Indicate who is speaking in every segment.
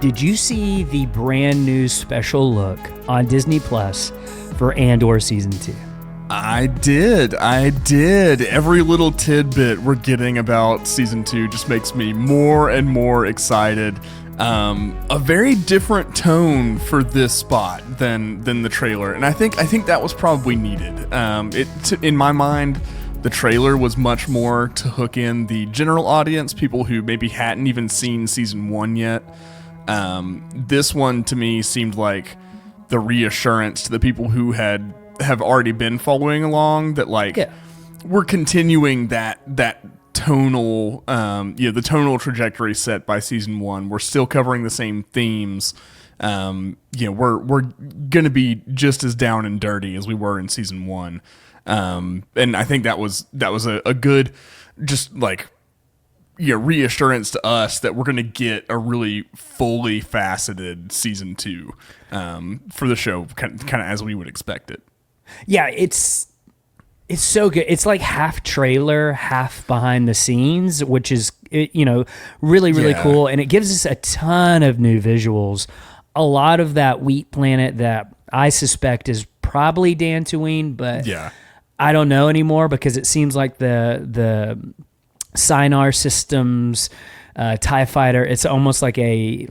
Speaker 1: did you see the brand new special look on Disney Plus for Andor Season 2?
Speaker 2: I did. Every little tidbit we're getting about Season 2 just makes me more and more excited. A very different tone for this spot than the trailer, and I think that was probably needed. In my mind, the trailer was much more to hook in the general audience, people who maybe hadn't even seen Season 1 yet. This one to me seemed like the reassurance to the people who have already been following along that we're continuing that tonal, the tonal trajectory set by Season 1. We're still covering the same themes. We're gonna be just as down and dirty as we were in Season 1. And I think that was a good, just reassurance to us that we're gonna get a really fully faceted Season 2 for the show, kind of as we would expect it.
Speaker 1: Yeah, it's so good. It's like half trailer, half behind the scenes, which is really cool, and it gives us a ton of new visuals. A lot of that wheat planet that I suspect is probably Dantooine, but I don't know anymore because it seems like the Sinar Systems TIE fighter. It's almost like a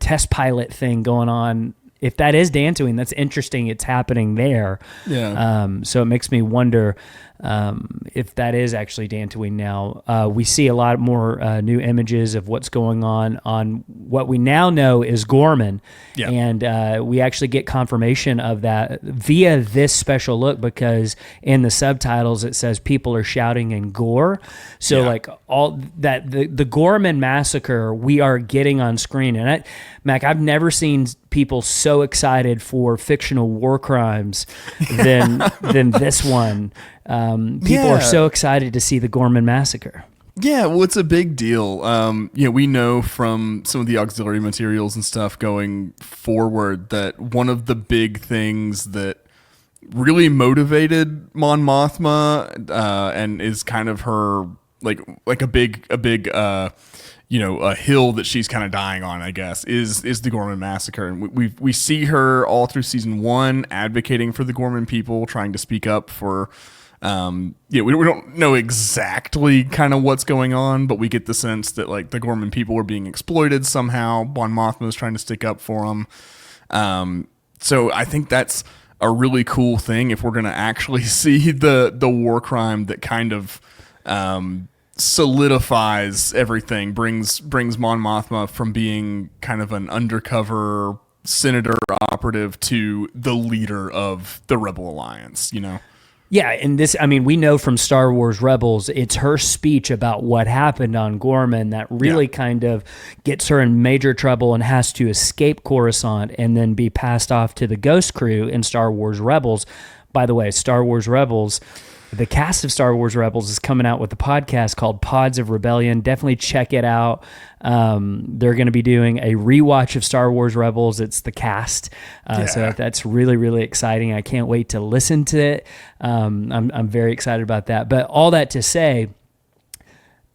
Speaker 1: test pilot thing going on. If that is Dantooine, that's interesting. It's happening there. Yeah. So it makes me wonder if that is actually Dantooine now. We see a lot more new images of what's going on what we now know is Gorman. Yeah. And we actually get confirmation of that via this special look because in the subtitles it says people are shouting in gore. So all that, the Gorman massacre we are getting on screen. And Mac, I've never seen people so excited for fictional war crimes than this one. People are so excited to see the Gorman massacre.
Speaker 2: Yeah, well, it's a big deal. We know from some of the auxiliary materials and stuff going forward that one of the big things that really motivated Mon Mothma and is kind of her like a big a hill that she's kind of dying on, I guess, is the Gorman massacre. And we see her all through Season 1 advocating for the Gorman people, trying to speak up for, we don't know exactly kind of what's going on, but we get the sense that the Gorman people are being exploited somehow. Mon Mothma is trying to stick up for them. So I think that's a really cool thing if we're going to actually see the war crime that kind of, solidifies everything, brings Mon Mothma from being kind of an undercover senator operative to the leader of the Rebel Alliance,
Speaker 1: Yeah, and this, we know from Star Wars Rebels, it's her speech about what happened on Gorman that really kind of gets her in major trouble and has to escape Coruscant and then be passed off to the Ghost Crew in Star Wars Rebels. By the way, Star Wars Rebels, the cast of Star Wars Rebels is coming out with a podcast called Pods of Rebellion. Definitely check it out. They're going to be doing a rewatch of Star Wars Rebels. It's the cast. So that's really, really exciting. I can't wait to listen to it. I'm very excited about that. But all that to say,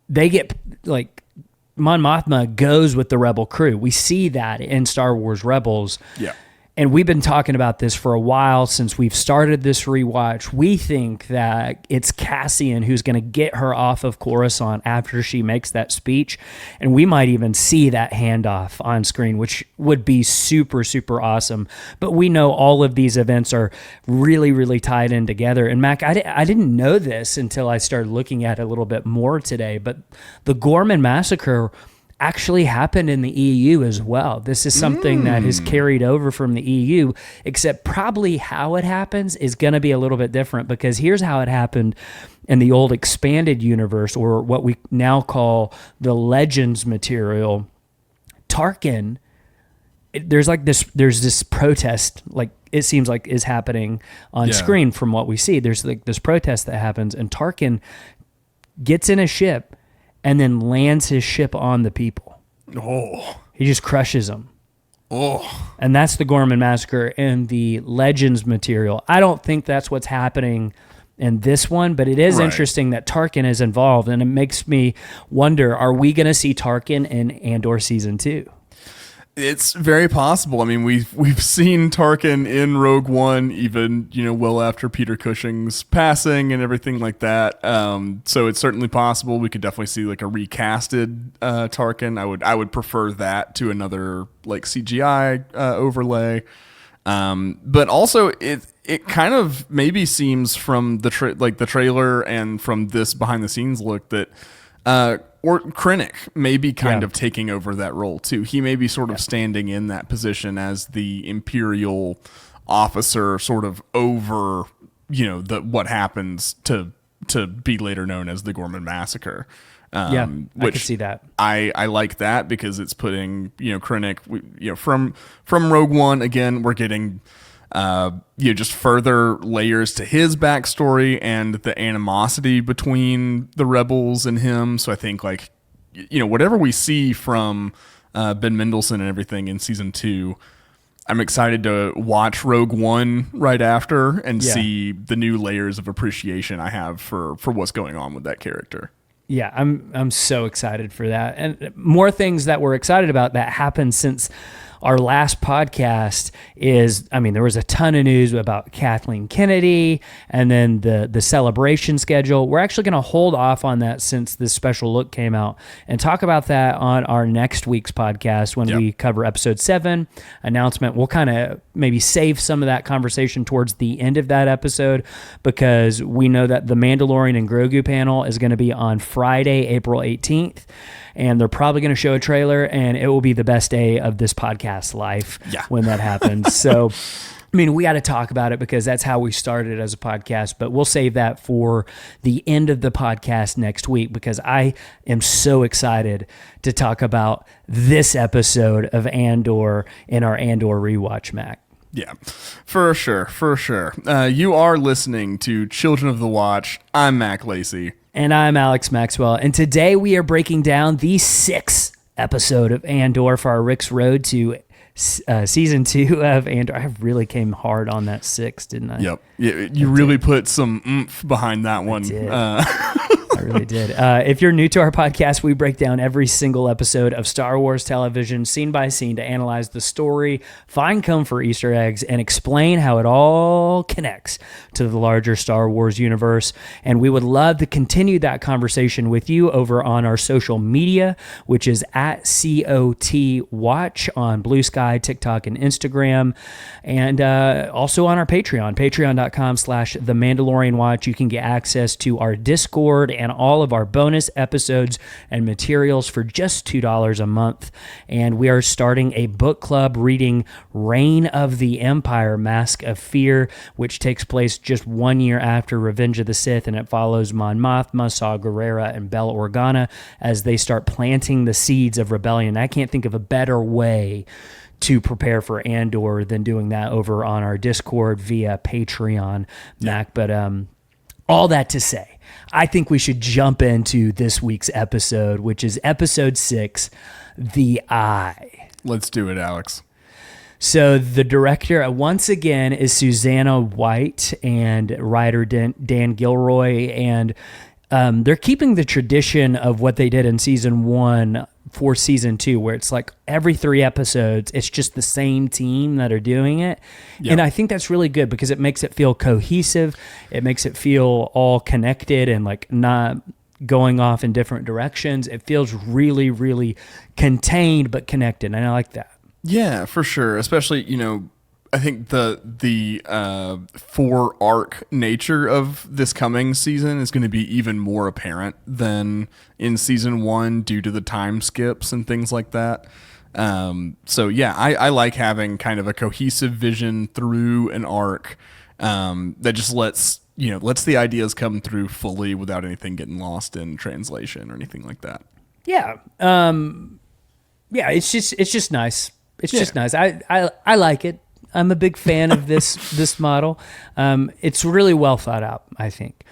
Speaker 1: they get Mon Mothma goes with the Rebel crew. We see that in Star Wars Rebels. Yeah. And we've been talking about this for a while since we've started this rewatch. We think that it's Cassian who's going to get her off of Coruscant after she makes that speech. And we might even see that handoff on screen, which would be super, super awesome. But we know all of these events are really, really tied in together. And Mac, I didn't know this until I started looking at it a little bit more today, but the Gorman massacre actually happened in the EU as well. This is something that is carried over from the EU, except probably how it happens is going to be a little bit different, because here's how it happened in the old expanded universe, or what we now call the Legends material. Tarkin, there's this protest, it seems like is happening on screen from what we see. There's this protest that happens, and Tarkin gets in a ship and then lands his ship on the people. Oh. He just crushes them. Oh. And that's the Gorman massacre in the Legends material. I don't think that's what's happening in this one, but it is interesting that Tarkin is involved, and it makes me wonder, are we going to see Tarkin in Andor season 2?
Speaker 2: It's very possible. I mean, we've seen Tarkin in Rogue One, even well after Peter Cushing's passing and everything like that. So it's certainly possible. We could definitely see like a recasted Tarkin. I would prefer that to another like CGI overlay. But also it kind of maybe seems from the trailer and from this behind the scenes look that or Krennic may be kind of taking over that role too. He may be sort of standing in that position as the Imperial officer, sort of over what happens to be later known as the Gorman Massacre.
Speaker 1: I could see that.
Speaker 2: I like that because it's putting Krennic from Rogue One. Again, we're getting just further layers to his backstory and the animosity between the rebels and him. So I think whatever we see from Ben Mendelsohn and everything in season 2, I'm excited to watch Rogue One right after and see the new layers of appreciation I have for what's going on with that character.
Speaker 1: Yeah, I'm so excited for that. And more things that we're excited about that happened since our last podcast is, there was a ton of news about Kathleen Kennedy and then the celebration schedule. We're actually going to hold off on that since this special look came out and talk about that on our next week's podcast when we cover episode 7 announcement. We'll kind of maybe save some of that conversation towards the end of that episode because we know that the Mandalorian and Grogu panel is going to be on Friday, April 18th. And they're probably going to show a trailer, and it will be the best day of this podcast life when that happens. So, we got to talk about it because that's how we started as a podcast, but we'll save that for the end of the podcast next week because I am so excited to talk about this episode of Andor in our Andor Rewatch, Mac.
Speaker 2: Yeah, for sure. You are listening to Children of the Watch. I'm Mac Lacey.
Speaker 1: And I'm Alex Maxwell. And today we are breaking down the 6th episode of Andor for our Rix Road to season 2 of Andor. I really came hard on that 6, didn't I?
Speaker 2: Yep. You really put some oomph behind that one.
Speaker 1: I really did. If you're new to our podcast, we break down every single episode of Star Wars television, scene by scene, to analyze the story, find comfort Easter eggs, and explain how it all connects to the larger Star Wars universe. And we would love to continue that conversation with you over on our social media, which is at cotw on Blue Sky, TikTok, and Instagram. And also on our Patreon, patreon.com/The Mandalorian Watch. You can get access to our Discord and all of our bonus episodes and materials for just $2 a month. And we are starting a book club reading Reign of the Empire, Mask of Fear, which takes place just 1 year after Revenge of the Sith, and it follows Mon Mothma, Saw Gerrera, and Bell Organa as they start planting the seeds of rebellion. I can't think of a better way to prepare for Andor than doing that over on our Discord via Patreon, Mac. But all that to say, I think we should jump into this week's episode, which is episode 6, The Eye.
Speaker 2: Let's do it, Alex.
Speaker 1: So the director, once again, is Susanna White and writer Dan Gilroy, and they're keeping the tradition of what they did in season 1 for season 2, where it's like every 3 episodes, it's just the same team that are doing it. Yep. And I think that's really good because it makes it feel cohesive. It makes it feel all connected and like not going off in different directions. It feels really, really contained, but connected. And I like that.
Speaker 2: Yeah, for sure. Especially, I think the 4 arc nature of this coming season is going to be even more apparent than in season 1 due to the time skips and things like that. So yeah, I like having kind of a cohesive vision through an arc that just lets the ideas come through fully without anything getting lost in translation or anything like that.
Speaker 1: Yeah. It's just nice. It's just nice. I like it. I'm a big fan of this model. It's really well thought out, I think.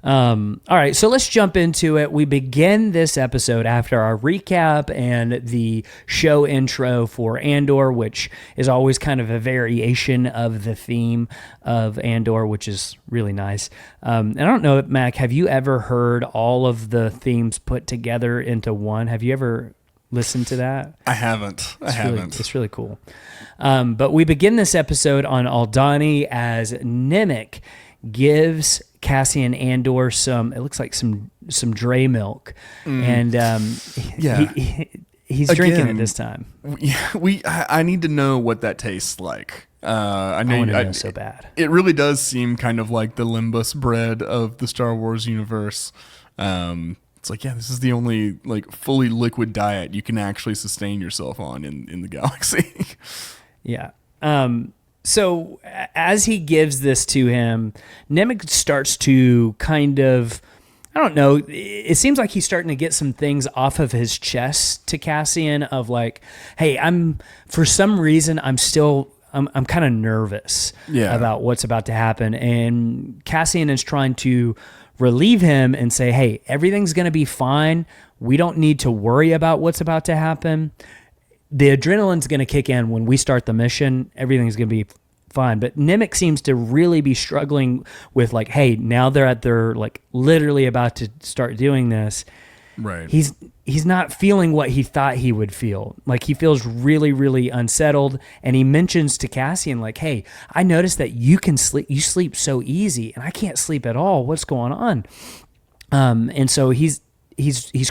Speaker 1: All right, so let's jump into it. We begin this episode after our recap and the show intro for Andor, which is always kind of a variation of the theme of Andor, which is really nice. And I don't know, Mac, have you ever heard all of the themes put together into one? Have you ever listened to that?
Speaker 2: I haven't.
Speaker 1: It's really cool. But we begin this episode on Aldani as Nemik gives Cassian Andor it looks like some Dre milk, and he's drinking it this time.
Speaker 2: I need to know what that tastes like. I
Speaker 1: know so bad.
Speaker 2: It really does seem kind of like the Limbus bread of the Star Wars universe. It's like, this is the only like fully liquid diet you can actually sustain yourself on in the galaxy.
Speaker 1: Yeah. So as he gives this to him, Nemik starts to kind of, I don't know, it seems like he's starting to get some things off of his chest to Cassian of like, hey, for some reason, I'm kind of nervous about what's about to happen. And Cassian is trying to relieve him and say, hey, everything's going to be fine. We don't need to worry about what's about to happen. The adrenaline's going to kick in when we start the mission. Everything's going to be fine. But Nemik seems to really be struggling with like, hey, now they're like literally about to start doing this.
Speaker 2: Right.
Speaker 1: He's not feeling what he thought he would feel. Like he feels really, really unsettled. And he mentions to Cassian like, hey, I noticed that you sleep so easy and I can't sleep at all. What's going on? And so he's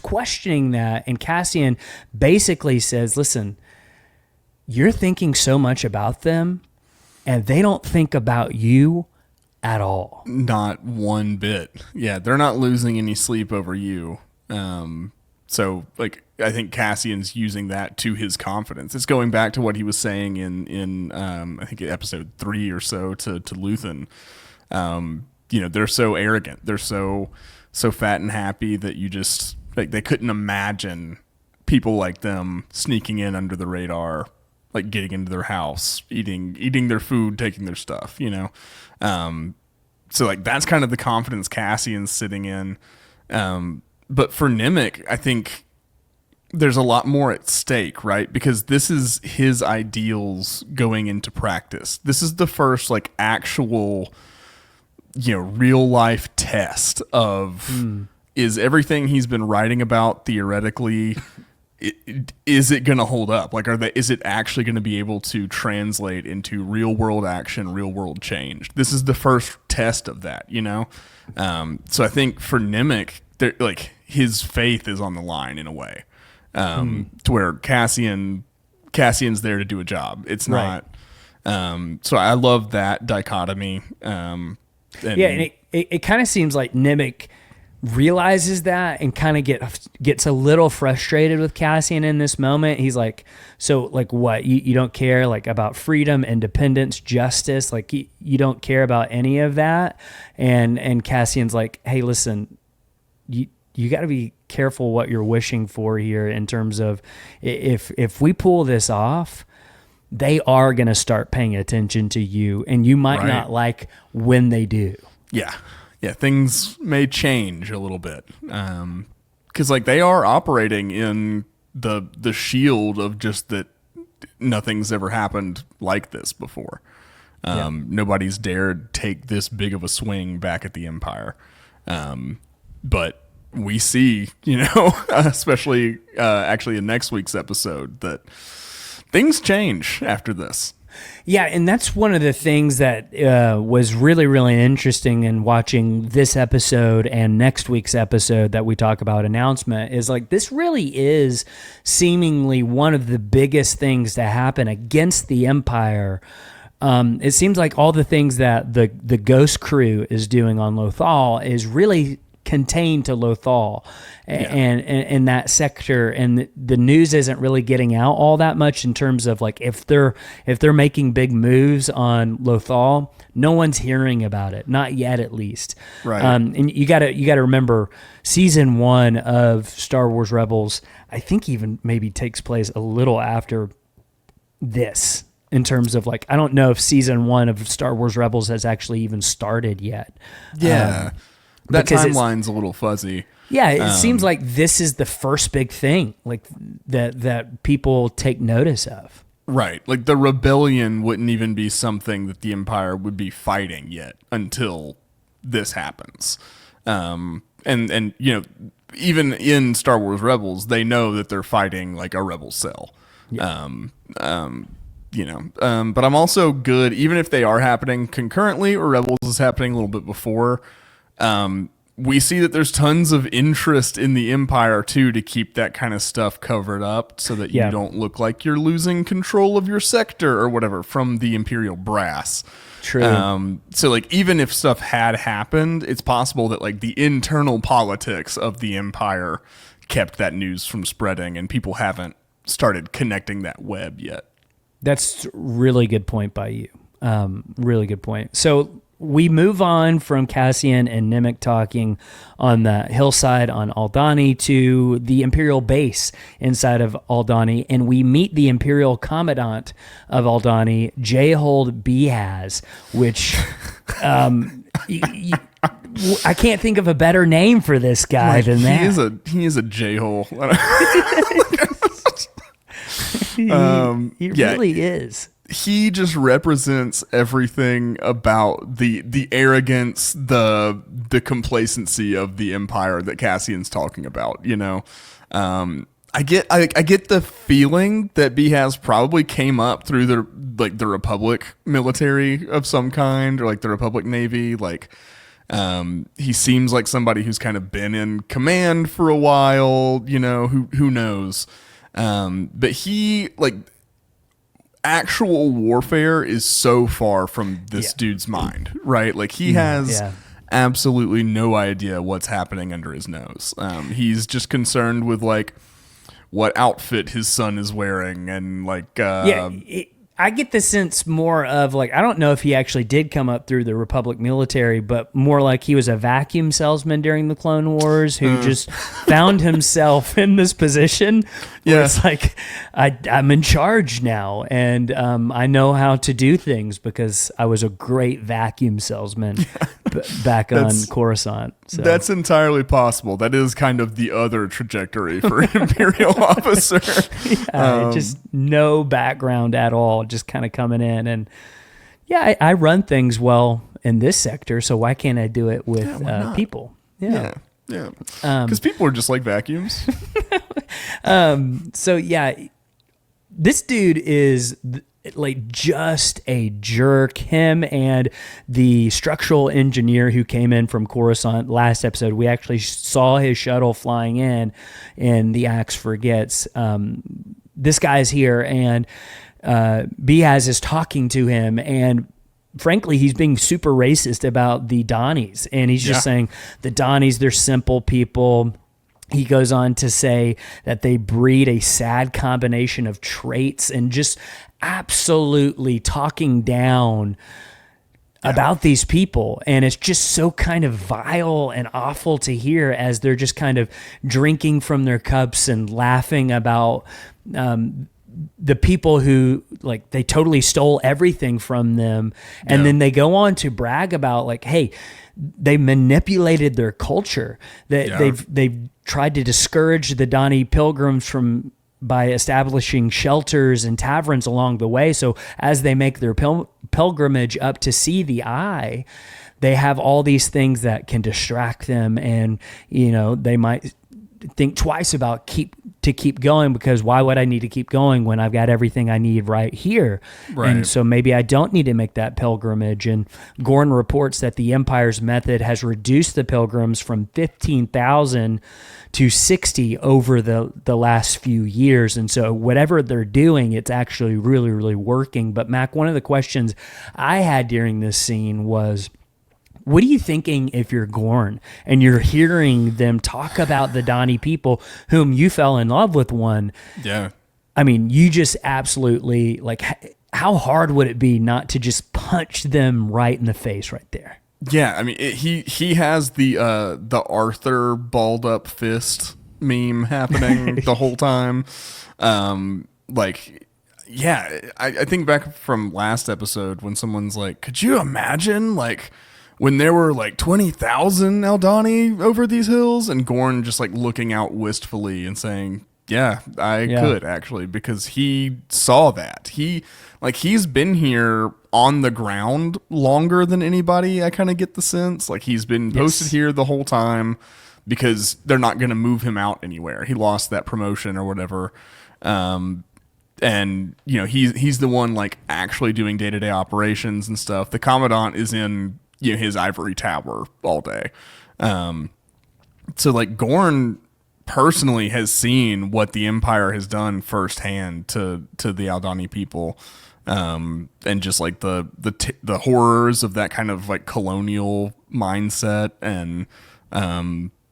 Speaker 1: questioning that, and Cassian basically says, listen, you're thinking so much about them and they don't think about you at all.
Speaker 2: Not one bit. Yeah, they're not losing any sleep over you. So like I think Cassian's using that to his confidence. It's going back to what he was saying in I think episode 3 or so to Luthen. They're so arrogant. They're so fat and happy that you just like they couldn't imagine people like them sneaking in under the radar, like getting into their house, eating their food, taking their stuff, so like that's kind of the confidence Cassian's sitting in. But for Nemik, I think there's a lot more at stake, right? Because this is his ideals going into practice. This is the first like actual real life test of is everything he's been writing about theoretically, is it going to hold up? Like, is it actually going to be able to translate into real world action, real world change? This is the first test of that, So I think for Nemik, like his faith is on the line in a way, to where Cassian's there to do a job. It's not. So I love that dichotomy. And
Speaker 1: it kind of seems like Nemik realizes that and kind of gets a little frustrated with Cassian in this moment. He's like, so like what? You don't care like about freedom, independence, justice? Like you don't care about any of that? And Cassian's like, hey, listen, you got to be careful what you're wishing for here in terms of if we pull this off, they are going to start paying attention to you, and you might not like when they do.
Speaker 2: Yeah, things may change a little bit because like they are operating in the shield of just that nothing's ever happened like this before. Nobody's dared take this big of a swing back at the Empire, but we see, especially actually in next week's episode, that things change after this.
Speaker 1: Yeah, and that's one of the things that was really, really interesting in watching this episode and next week's episode that we talk about announcement is like this really is seemingly one of the biggest things to happen against the Empire. It seems like all the things that the Ghost crew is doing on Lothal is really contained to Lothal and that sector, and the news isn't really getting out all that much in terms of like if they're making big moves on Lothal, no one's hearing about it, not yet at least.
Speaker 2: Right.
Speaker 1: And you gotta remember season 1 of Star Wars Rebels, I think even maybe takes place a little after this. In terms of like, I don't know if season 1 of Star Wars Rebels has actually even started yet.
Speaker 2: Yeah. that timeline's a little fuzzy.
Speaker 1: Yeah, it seems like this is the first big thing, like that people take notice of.
Speaker 2: Right, like the rebellion wouldn't even be something that the Empire would be fighting yet until this happens. And you know, even in Star Wars Rebels, they know that they're fighting like a rebel cell. Yeah. You know, but I'm also good, even if they are happening concurrently or Rebels is happening a little bit before. We see that there's tons of interest in the Empire too to keep that kind of stuff covered up so that you don't look like you're losing control of your sector or whatever from the Imperial brass.
Speaker 1: True.
Speaker 2: So like even if stuff had happened, it's possible that like the internal politics of the Empire kept that news from spreading and people haven't started connecting that web yet.
Speaker 1: That's a really good point by you. Really good point. So we move on from Cassian and Nemec talking on the hillside on Aldani to the Imperial base inside of Aldani, and we meet the Imperial Commandant of Aldani, J-Hold Behaz, which I can't think of a better name for this guy than that.
Speaker 2: He is a J-hole.
Speaker 1: He really is.
Speaker 2: He just represents everything about the arrogance, the complacency of the Empire that Cassian's talking about. You know, I get the feeling that Behaz probably came up through the Republic military of some kind, or like the Republic Navy. Like, he seems like somebody who's kind of been in command for a while. You know, who knows? But he like. Actual warfare is so far from this dude's mind, right? Like he has absolutely no idea what's happening under his nose. He's just concerned with like what outfit his son is wearing and like
Speaker 1: I get the sense more of like, I don't know if he actually did come up through the Republic military, but more like he was a vacuum salesman during the Clone Wars who just found himself in this position where it's like, I'm in charge now and I know how to do things because I was a great vacuum salesman back on Coruscant. So.
Speaker 2: That's entirely possible. That is kind of the other trajectory for an Imperial officer.
Speaker 1: Just no background at all, just kind of coming in. And I run things well in this sector, so why can't I do it with people? Yeah.
Speaker 2: Because people are just like vacuums.
Speaker 1: This dude is like just a jerk. Him and the structural engineer who came in from Coruscant last episode, we actually saw his shuttle flying in the Axe Forgets. This guy's here and Behaz is talking to him, and frankly, he's being super racist about the Donnies, and he's just saying the Donnies, they're simple people. He goes on to say that they breed a sad combination of traits and just absolutely talking down about these people. And it's just so kind of vile and awful to hear as they're just kind of drinking from their cups and laughing about the people who like they totally stole everything from them. And then they go on to brag about like, hey, they manipulated their culture. They've tried to discourage the Donnie pilgrims by establishing shelters and taverns along the way. So as they make their pilgrimage up to see the Eye, they have all these things that can distract them, and they might think twice about keep going, because why would I need to keep going when I've got everything I need right here? Right. And so maybe I don't need to make that pilgrimage. And Gorn reports that the Empire's method has reduced the pilgrims from 15,000 to 60 over the last few years. And so whatever they're doing, it's actually really, really working. But Mac, one of the questions I had during this scene was, what are you thinking if you're Gorn and you're hearing them talk about the Donnie people whom you fell in love with one?
Speaker 2: Yeah.
Speaker 1: I mean, you just absolutely, like, how hard would it be not to just punch them right in the face right there?
Speaker 2: Yeah, I mean, he has the Arthur balled up fist meme happening the whole time. I think back from last episode when someone's like, could you imagine, like, when there were like 20,000 Aldani over these hills, and Gorn just like looking out wistfully and saying, yeah, I could actually, because he saw that. He's been here on the ground longer than anybody. I kind of get the sense like he's been posted here the whole time because they're not going to move him out anywhere. He lost that promotion or whatever. And you know, he's the one like actually doing day-to-day operations and stuff. The Commandant is in, you know, his ivory tower all day. So like Gorn personally has seen what the Empire has done firsthand to the Aldani people, and just like the horrors of that kind of like colonial mindset and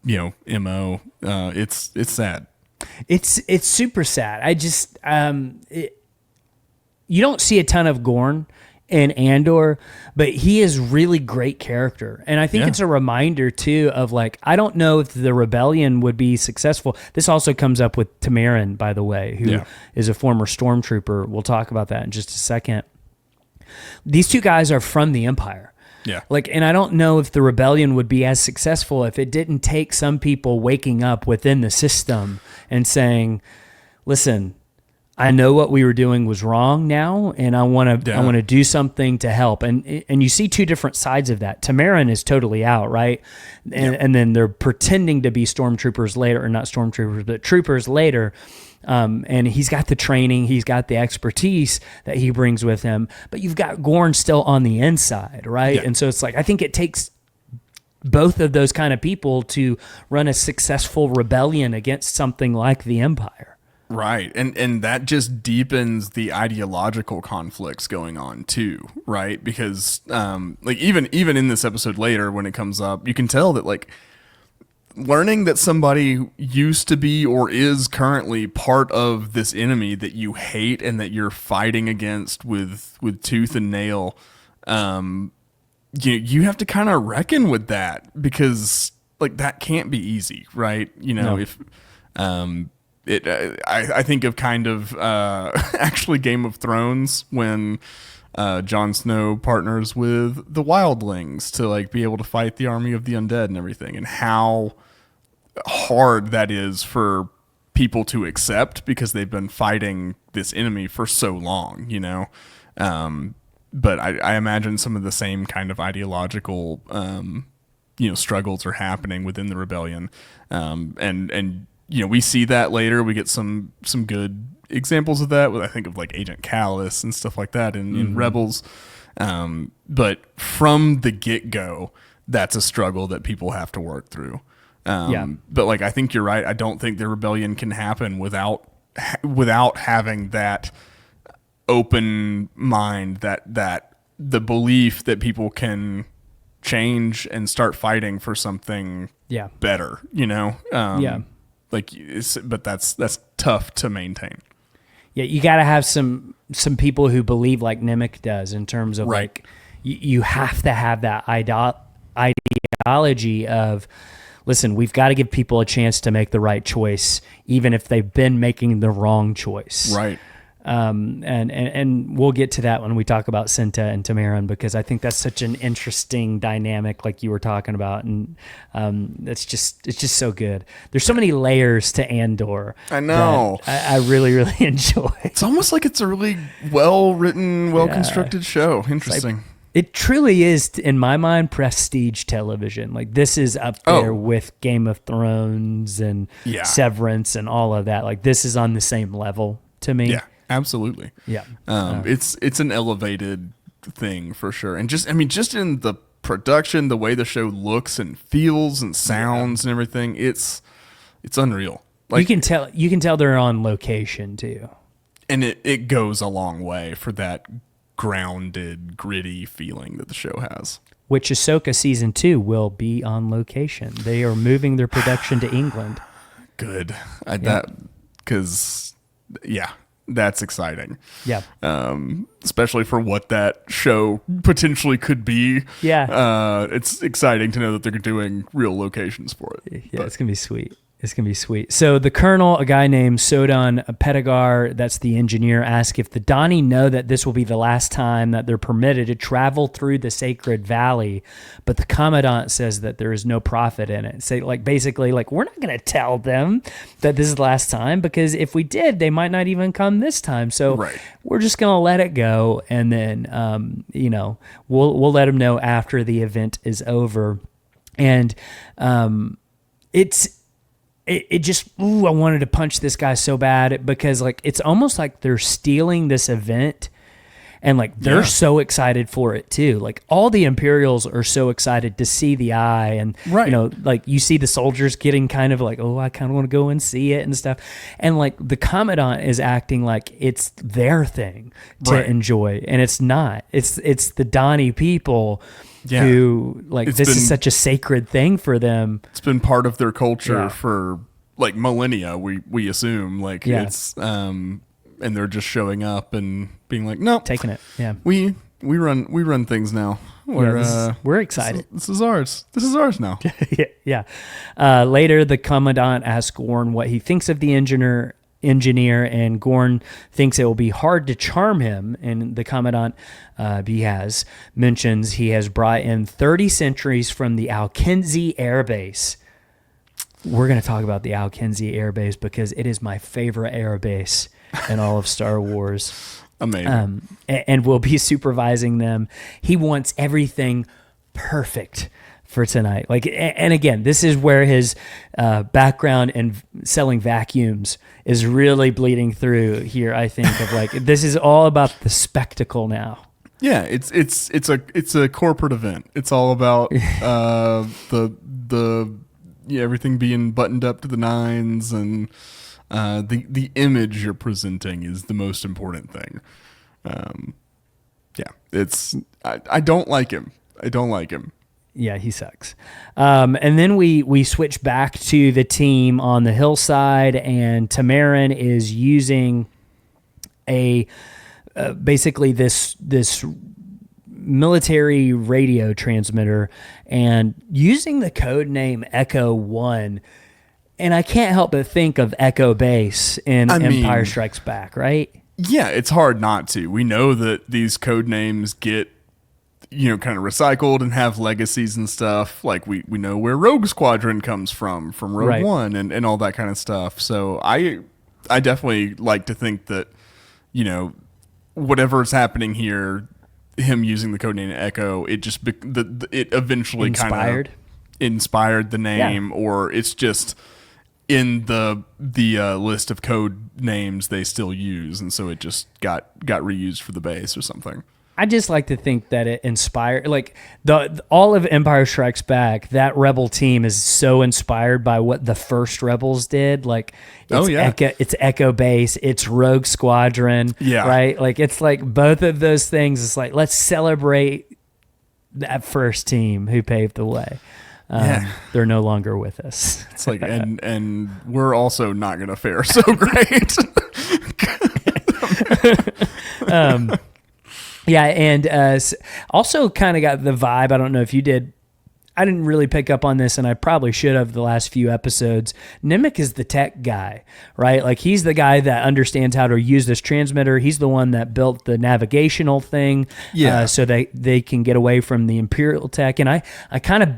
Speaker 2: you know, MO. It's sad.
Speaker 1: It's super sad. I just you don't see a ton of Gorn in Andor, but he is really great character. And I think it's a reminder too of like, I don't know if the rebellion would be successful. This also comes up with Tamarin, by the way, who is a former stormtrooper. We'll talk about that in just a second. These two guys are from the Empire.
Speaker 2: Yeah.
Speaker 1: Like, and I don't know if the rebellion would be as successful if it didn't take some people waking up within the system and saying, listen, I know what we were doing was wrong now, and I want to do something to help. And you see two different sides of that. Tamarin is totally out, right? And then they're pretending to be stormtroopers later, or not stormtroopers, but troopers later. And he's got the training, he's got the expertise that he brings with him, but you've got Gorn still on the inside, right? Yeah. And so it's like, I think it takes both of those kind of people to run a successful rebellion against something like the Empire.
Speaker 2: Right. And that just deepens the ideological conflicts going on too, right? Because like even in this episode later when it comes up, you can tell that like learning that somebody used to be or is currently part of this enemy that you hate and that you're fighting against with tooth and nail, you have to kind of reckon with that, because like that can't be easy, right? You know, if I think of kind of actually Game of Thrones when Jon Snow partners with the wildlings to like be able to fight the army of the undead and everything, and how hard that is for people to accept because they've been fighting this enemy for so long, you know. But I imagine some of the same kind of ideological struggles are happening within the rebellion, and you know, we see that later. We get some good examples of that with, I think of like Agent Callus and stuff like that in Rebels. But from the get-go, that's a struggle that people have to work through. But like, I think you're right. I don't think the rebellion can happen without having that open mind, that the belief that people can change and start fighting for something better, you know? But that's tough to maintain.
Speaker 1: Yeah, you got to have some people who believe like Nemec does, in terms of like you have to have that ideology of, listen, we've got to give people a chance to make the right choice, even if they've been making the wrong choice. Right. And we'll get to that when we talk about Cinta and Tamarin, because I think that's such an interesting dynamic, like you were talking about, and it's just so good. There's so many layers to Andor.
Speaker 2: I know.
Speaker 1: I really, really enjoy.
Speaker 2: It's almost like it's a really well written, well constructed show. Interesting.
Speaker 1: It truly is, in my mind, prestige television. Like, this is up there with Game of Thrones and Severance and all of that. Like, this is on the same level to me.
Speaker 2: Yeah. Absolutely.
Speaker 1: Yeah.
Speaker 2: It's an elevated thing for sure. And just in the production, the way the show looks and feels and sounds and everything, it's unreal. Like,
Speaker 1: you can tell they're on location too.
Speaker 2: And it goes a long way for that grounded, gritty feeling that the show has.
Speaker 1: Which Ahsoka season 2 will be on location. They are moving their production to England.
Speaker 2: Good. That's exciting.
Speaker 1: Yeah.
Speaker 2: Especially for what that show potentially could be.
Speaker 1: Yeah.
Speaker 2: It's exciting to know that they're doing real locations for it.
Speaker 1: Yeah, it's going to be sweet. It's going to be sweet. So the colonel, a guy named Sodon Pedigar, that's the engineer, asks if the Donnie know that this will be the last time that they're permitted to travel through the sacred valley, but the commandant says that there is no profit in it. So basically, we're not going to tell them that this is the last time, because if we did, they might not even come this time. So we're just going to let it go, and then we'll let them know after the event is over. And It just, I wanted to punch this guy so bad, because it's almost like they're stealing this event, and they're so excited for it too. All the Imperials are so excited to see the eye, and you see the soldiers getting kind of oh, I kind of want to go and see it and stuff. And the commandant is acting like it's their thing to enjoy, and it's not. It's the Donnie people. Yeah. Who this is such a sacred thing for them. It's
Speaker 2: been part of their culture for millennia. We assume it's and they're just showing up and being no,
Speaker 1: taking it. Yeah,
Speaker 2: we run things now.
Speaker 1: We're excited.
Speaker 2: This is ours. This is ours now.
Speaker 1: Yeah. Later, the commandant asks Gorn what he thinks of the engineer, and Gorn thinks it will be hard to charm him, and the commandant Biaz mentions he has brought in 30 sentries from the Alkenzi Air Base. We're going to talk about the Alkenzi Air Base because it is my favorite air base in all of Star Wars.
Speaker 2: Amazing.
Speaker 1: And we'll be supervising them. He wants everything perfect for tonight. And again, this is where his background in selling vacuums is really bleeding through here, I think, of this is all about the spectacle now.
Speaker 2: Yeah, it's a corporate event. It's all about everything being buttoned up to the nines, and the image you're presenting is the most important thing. I don't like him.
Speaker 1: Yeah, he sucks. And then we switch back to the team on the hillside, and Tamarin is using basically this military radio transmitter and using the code name Echo 1. And I can't help but think of Echo Base in Empire Strikes Back, right?
Speaker 2: Yeah, it's hard not to. We know that these code names get kind of recycled and have legacies and stuff. We know where Rogue Squadron comes from Rogue One and all that kind of stuff. So I definitely like to think that, whatever's happening here, him using the codename Echo, it just it eventually kind of inspired the name, or it's just in the list of code names they still use, and so it just got reused for the base or something.
Speaker 1: I just like to think that it inspired, all of Empire Strikes Back, that Rebel team is so inspired by what the first Rebels did. It's Echo Base, it's Rogue Squadron, right? It's both of those things. It's let's celebrate that first team who paved the way. They're no longer with us.
Speaker 2: It's and we're also not going to fare so great.
Speaker 1: Yeah, and also kind of got the vibe, I don't know if you did, I didn't really pick up on this, and I probably should have the last few episodes. Nemik is the tech guy, right? He's the guy that understands how to use this transmitter. He's the one that built the navigational thing so they can get away from the Imperial tech. And I kind of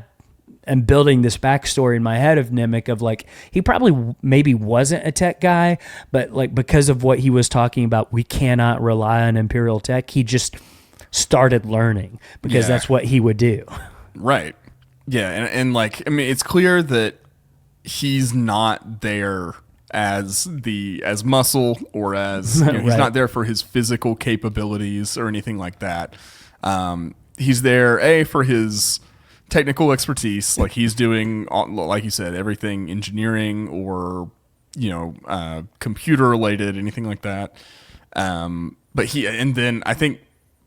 Speaker 1: am building this backstory in my head of Nemik of he probably maybe wasn't a tech guy, but because of what he was talking about, we cannot rely on Imperial tech. He just started learning because that's what he would do.
Speaker 2: Right. Yeah. And it's clear that he's not there as muscle or as, he's not there for his physical capabilities or anything like that. He's there, for his technical expertise, he's doing, like you said, everything engineering or computer related, anything like that. But and then I think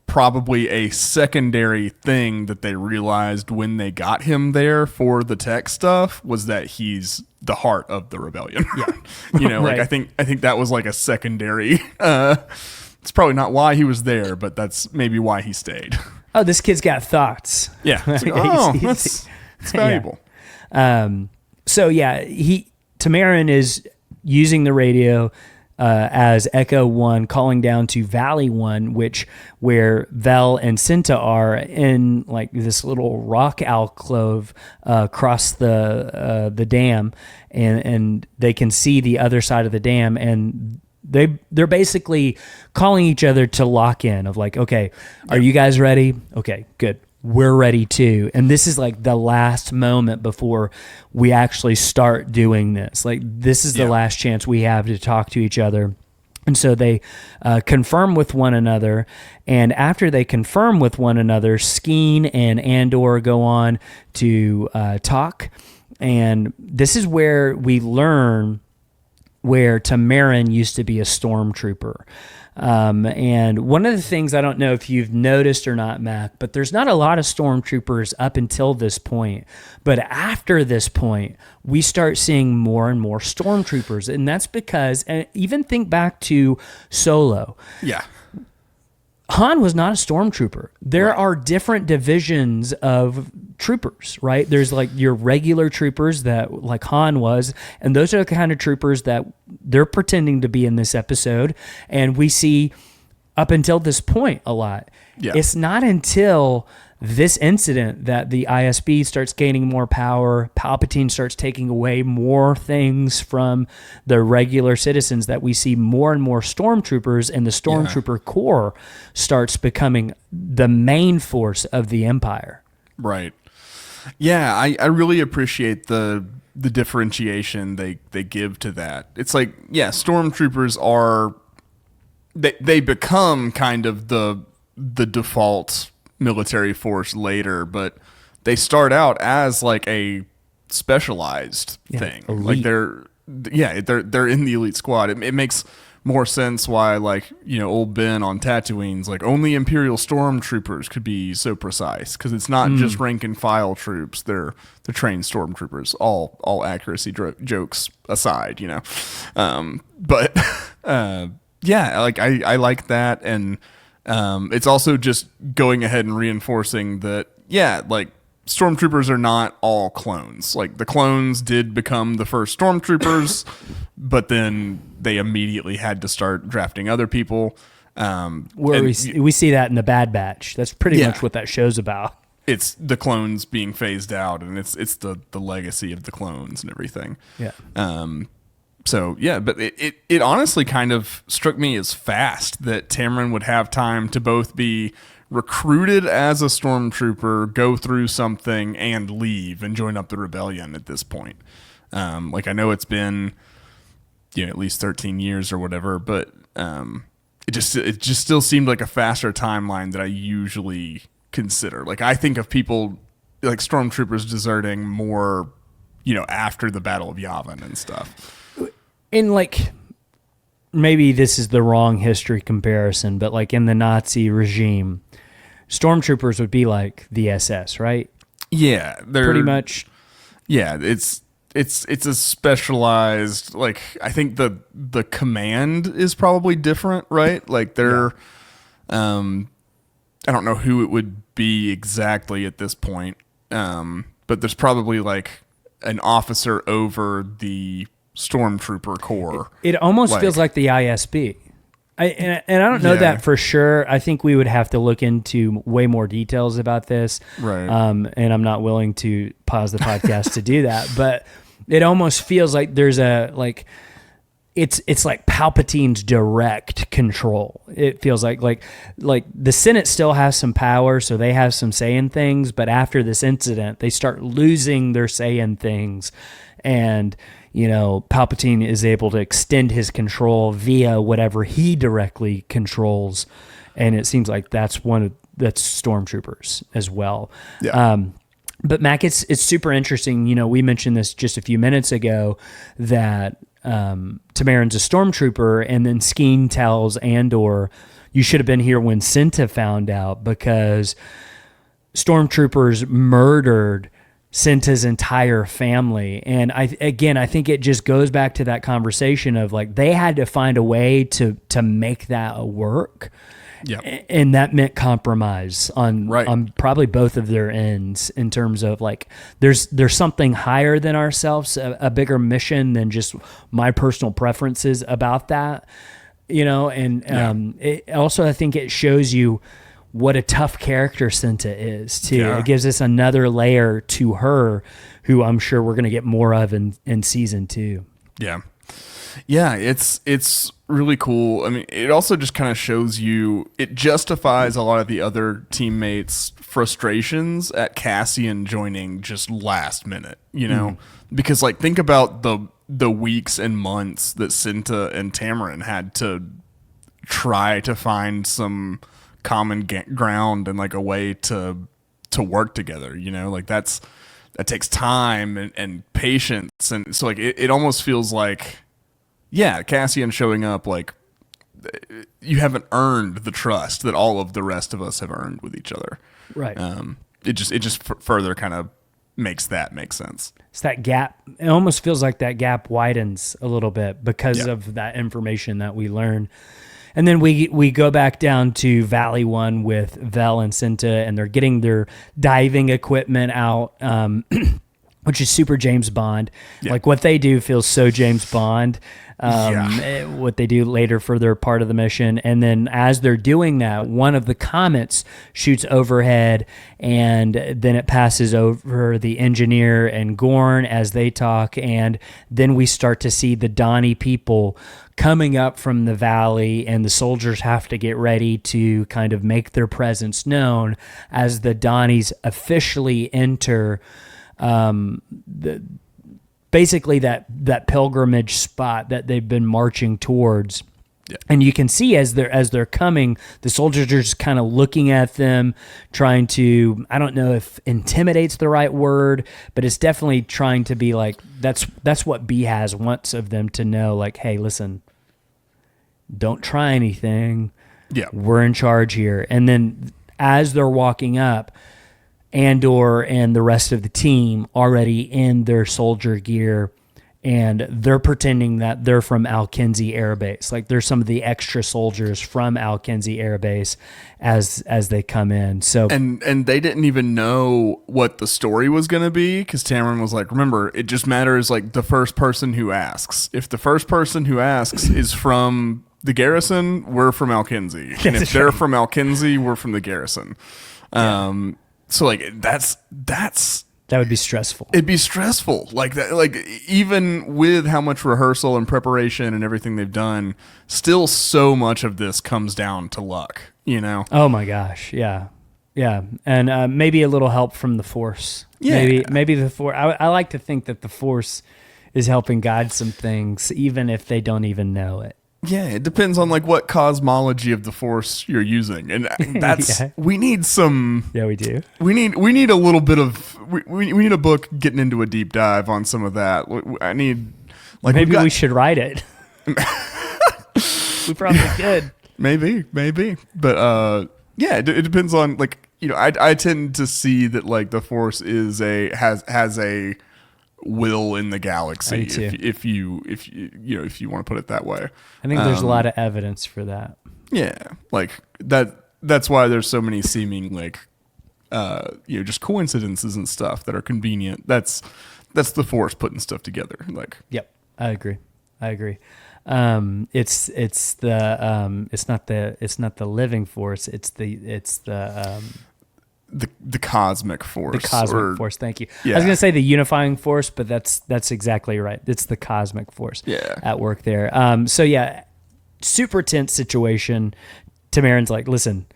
Speaker 2: probably a secondary thing that they realized when they got him there for the tech stuff was that he's the heart of the rebellion. Yeah.
Speaker 1: Right.
Speaker 2: I think that was a secondary. It's probably not why he was there, but that's maybe why he stayed.
Speaker 1: Oh, this kid's got thoughts.
Speaker 2: Yeah. That's valuable.
Speaker 1: So yeah, Tamarin is using the radio as Echo 1, calling down to Valley 1, where Vel and Cinta are in like this little rock alcove across the dam, and they can see the other side of the dam, and they're basically calling each other to lock in of like, okay, are you guys ready? Okay, good. We're ready too. And this is like the last moment before we actually start doing this. Like this is the last chance we have to talk to each other. And so they confirm with one another. And after they confirm with one another, Skeen and Andor go on to talk. And this is where we learn where Tamarin used to be a stormtrooper. And one of the things, I don't know if you've noticed or not, Mac, but there's not a lot of stormtroopers up until this point. But after this point, we start seeing more and more stormtroopers. And that's because, and even think back to Solo.
Speaker 2: Yeah.
Speaker 1: Han was not a stormtrooper. There are different divisions of troopers, right? There's like your regular troopers that like Han was, and those are the kind of troopers that they're pretending to be in this episode, and we see up until this point a lot. Yeah. It's not until this incident that the ISB starts gaining more power, Palpatine starts taking away more things from the regular citizens, that we see more and more stormtroopers, and the stormtrooper corps starts becoming the main force of the Empire.
Speaker 2: Right. Yeah, I really appreciate the differentiation they give to that. It's like, yeah, stormtroopers are they become kind of the default military force later, but they start out as like a specialized thing. Elite. Like they're in the elite squad. It makes more sense why, like, you know, old Ben on Tatooine's like only Imperial stormtroopers could be so precise, because it's not just rank and file troops. They're trained stormtroopers. All accuracy jokes aside, you know. But yeah, like I like that. And it's also just going ahead and reinforcing that, yeah, like stormtroopers are not all clones. Like the clones did become the first stormtroopers, but then they immediately had to start drafting other people.
Speaker 1: Where we see that in the Bad Batch. That's pretty much what that show's about.
Speaker 2: It's the clones being phased out, and it's the legacy of the clones and everything.
Speaker 1: Yeah.
Speaker 2: So yeah, but it honestly kind of struck me as fast that Tamarin would have time to both be recruited as a stormtrooper, go through something, and leave and join up the rebellion at this point. Like I know it's been, you know, at least 13 years or whatever, but it just still seemed like a faster timeline that I usually consider. Like I think of people like stormtroopers deserting more, you know, after the Battle of Yavin and stuff.
Speaker 1: And like, maybe this is the wrong history comparison, but like in the Nazi regime, stormtroopers would be like the SS, right?
Speaker 2: Yeah, they're
Speaker 1: pretty much.
Speaker 2: Yeah, it's a specialized, like, I think the command is probably different, right? Like they're I don't know who it would be exactly at this point, but there's probably like an officer over the stormtrooper corps.
Speaker 1: It almost feels like the ISB. And I don't know that for sure. I think we would have to look into way more details about this.
Speaker 2: Right.
Speaker 1: And I'm not willing to pause the podcast to do that. But it almost feels like there's it's like Palpatine's direct control. It feels like the Senate still has some power, so they have some say in things. But after this incident, they start losing their say in things. And you know, Palpatine is able to extend his control via whatever he directly controls, and it seems like that's stormtroopers as well.
Speaker 2: Yeah.
Speaker 1: But Mac, it's super interesting. You know, we mentioned this just a few minutes ago that Tamarin's a stormtrooper, and then Skeen tells Andor, "You should have been here when Cinta found out, because stormtroopers murdered Cinta's entire family." And I think it just goes back to that conversation of like they had to find a way to make that work. And that meant compromise on probably both of their ends in terms of like there's something higher than ourselves, a bigger mission than just my personal preferences about that, and it also, I think it shows you what a tough character Cinta is too. It gives us another layer to her who I'm sure we're going to get more of in season 2.
Speaker 2: Yeah, it's really cool. I mean, it also just kind of shows you, it justifies a lot of the other teammates' frustrations at Cassian joining just last minute, because like think about the weeks and months that Cinta and Tamarin had to try to find some common ground and like a way to work together, like that takes time and patience. And so like it almost feels like, Cassian showing up, like you haven't earned the trust that all of the rest of us have earned with each other.
Speaker 1: Right.
Speaker 2: It just further kind of makes that make sense.
Speaker 1: It's that gap. It almost feels like that gap widens a little bit because of that information that we learn. And then we go back down to Valley 1 with Vel and Cinta, and they're getting their diving equipment out, which is super James Bond. Like what they do feels so James Bond. What they do later for their part of the mission. And then as they're doing that, one of the comets shoots overhead, and then it passes over the engineer and Gorn as they talk. And then we start to see the Donnie people coming up from the valley, and the soldiers have to get ready to kind of make their presence known as the Donnies officially enter basically that pilgrimage spot that they've been marching towards. And you can see as they're coming, the soldiers are just kind of looking at them, trying to, I don't know if intimidate's the right word, but it's definitely trying to be like, that's what Behaz wants of them to know, like, hey, listen, don't try anything. We're in charge here. And then as they're walking up, Andor and the rest of the team already in their soldier gear, and they're pretending that they're from Al-Kinzi Air Base. Like there's some of the extra soldiers from Al-Kinzi Air Base as they come in. So
Speaker 2: and they didn't even know what the story was going to be, because Tamarin was like, remember, it just matters like the first person who asks. If the first person who asks is from the garrison, we're from Al-Kinzi. And if they're from Al-Kinzi, we're from the garrison. So like that
Speaker 1: would be stressful.
Speaker 2: It'd be stressful. Like that, like even with how much rehearsal and preparation and everything they've done, still so much of this comes down to luck, Oh
Speaker 1: my gosh. Yeah. And maybe a little help from the Force. Maybe the Force. I like to think that the Force is helping guide some things, even if they don't even know it.
Speaker 2: Yeah, it depends on like what cosmology of the Force you're using, and that's we need some.
Speaker 1: Yeah, we do.
Speaker 2: We need a little bit of we need a book getting into a deep dive on some of that. I need like
Speaker 1: maybe we should write it. We probably could.
Speaker 2: Maybe, but it depends on like I tend to see that like the Force is has a will in the galaxy, if you want to put it that way.
Speaker 1: I think there's a lot of evidence for that.
Speaker 2: Yeah, like that's why there's so many seeming like just coincidences and stuff that are convenient. That's the Force putting stuff together. Like,
Speaker 1: yep, I agree. It's not the living Force. It's
Speaker 2: the cosmic force.
Speaker 1: The cosmic force. Thank you. Yeah. I was going to say the unifying force, but that's exactly right. It's the cosmic force at work there. So super tense situation. Tamarin's like, listen,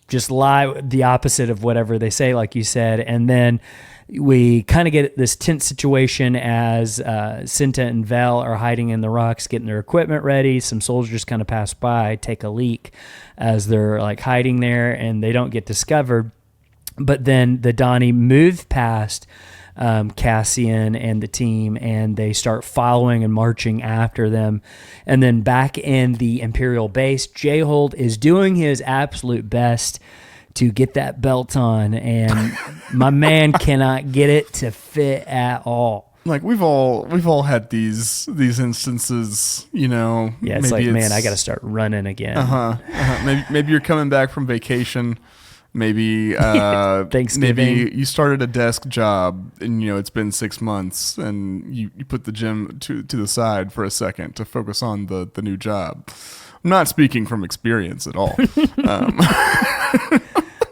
Speaker 1: just lie the opposite of whatever they say, like you said. And then we kind of get this tense situation as Cinta and Vel are hiding in the rocks, getting their equipment ready. Some soldiers kind of pass by, take a leak as they're like hiding there, and they don't get discovered. But then the Donnie move past Cassian and the team, and they start following and marching after them. And then back in the Imperial base, J-Hold is doing his absolute best to get that belt on, and my man cannot get it to fit at all.
Speaker 2: Like we've all had these instances, you know.
Speaker 1: Yeah, it's like, man, I got to start running again.
Speaker 2: Maybe you're coming back from vacation. Maybe
Speaker 1: Thanksgiving.
Speaker 2: Maybe you started a desk job and it's been 6 months and you put the gym to the side for a second to focus on the new job. I'm not speaking from experience at all.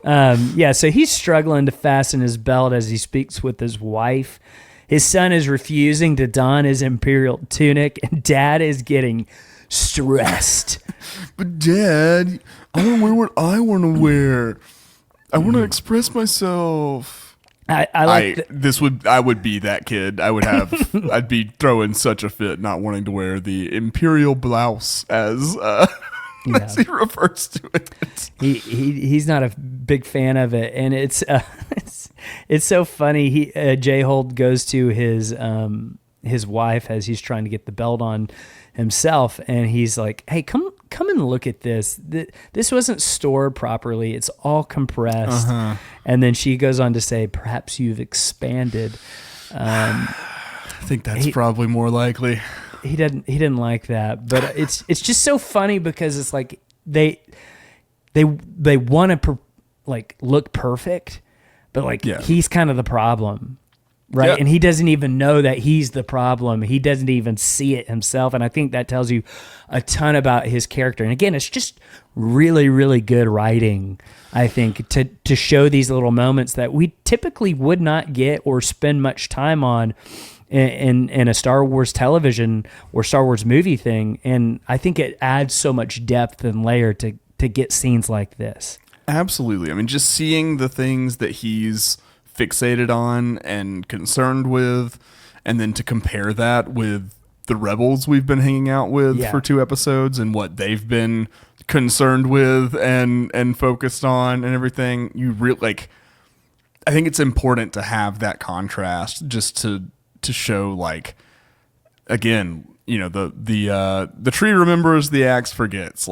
Speaker 1: So he's struggling to fasten his belt as he speaks with his wife. His son is refusing to don his Imperial tunic, and Dad is getting stressed.
Speaker 2: But Dad, I want to wear what I want to wear. I want to express myself. I would be that kid. I'd be throwing such a fit not wanting to wear the Imperial blouse as he refers to it.
Speaker 1: He's not a big fan of it, and it's so funny. J-Hold goes to his wife as he's trying to get the belt on himself, and he's like, "Hey, come and look at this. This wasn't stored properly. It's all compressed." And then she goes on to say, "Perhaps you've expanded."
Speaker 2: I think that's probably more likely.
Speaker 1: He didn't like that, but it's just so funny because it's like they want to look perfect, but he's kind of the problem, right?
Speaker 2: Yep.
Speaker 1: And he doesn't even know that he's the problem. He doesn't even see it himself, and I think that tells you a ton about his character. And again, it's just really, really good writing, I think, to show these little moments that we typically would not get or spend much time on in a Star Wars television or Star Wars movie thing. And I think it adds so much depth and layer to get scenes like this.
Speaker 2: Absolutely. I mean, just seeing the things that he's fixated on and concerned with, and then to compare that with the rebels we've been hanging out with for 2 episodes and what they've been concerned with and focused on and everything. I think it's important to have that contrast just to show, again, the tree remembers, the axe forgets.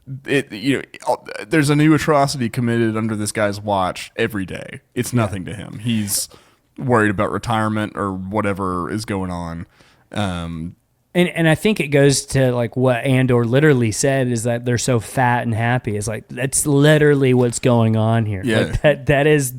Speaker 2: There's a new atrocity committed under this guy's watch every day. It's nothing to him. He's worried about retirement or whatever is going on.
Speaker 1: And I think it goes to what Andor literally said, is that they're so fat and happy. It's that's literally what's going on here.
Speaker 2: Yeah.
Speaker 1: That is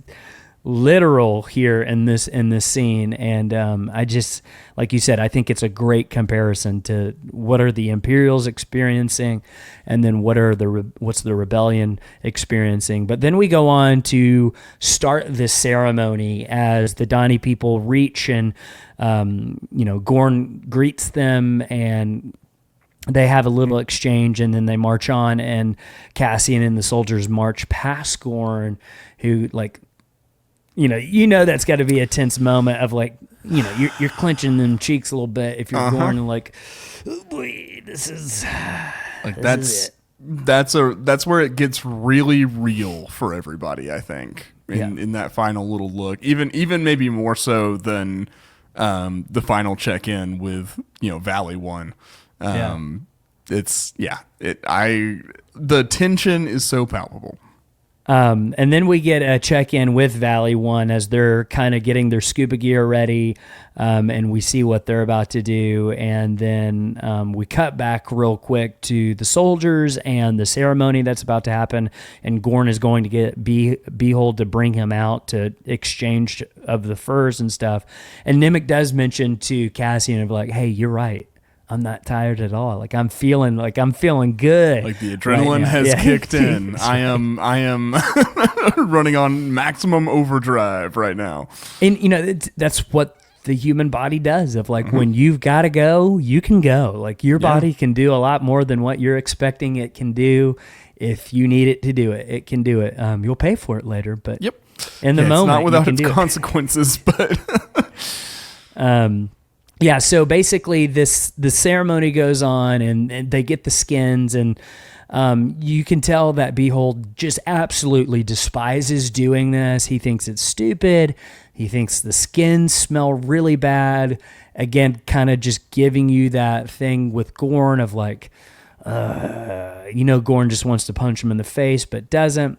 Speaker 1: literal here in this scene. And I just, like you said, I think it's a great comparison to what are the Imperials experiencing, and then what's the rebellion experiencing. But then we go on to start this ceremony as the Donnie people reach, and Gorn greets them, and they have a little exchange, and then they march on, and Cassian and the soldiers march past Gorn, who that's got to be a tense moment of you're clenching them cheeks a little bit if you're Gorn, and oh boy, this is
Speaker 2: that's where it gets really real for everybody, I think, in that final little look, even maybe more so than the final check-in with Valley One. The tension is so palpable.
Speaker 1: And then we get a check-in with Valley One as they're kind of getting their scuba gear ready, and we see what they're about to do. And then we cut back real quick to the soldiers and the ceremony that's about to happen. And Gorn is going to get Behold to bring him out to exchange of the furs and stuff. And Nemec does mention to Cassian of hey, you're right. I'm not tired at all. I'm feeling good.
Speaker 2: The adrenaline has kicked in. I am running on maximum overdrive right now.
Speaker 1: And that's what the human body does. When you've got to go, you can go. Your body can do a lot more than what you're expecting it can do. If you need it to do it, it can do it. You'll pay for it later, but in the moment,
Speaker 2: it's not without its
Speaker 1: consequences.
Speaker 2: But
Speaker 1: yeah, so basically the ceremony goes on, and they get the skins, and you can tell that Behold just absolutely despises doing this. He thinks it's stupid. He thinks the skins smell really bad. Again, kind of just giving you that thing with Gorn of Gorn just wants to punch him in the face, but doesn't.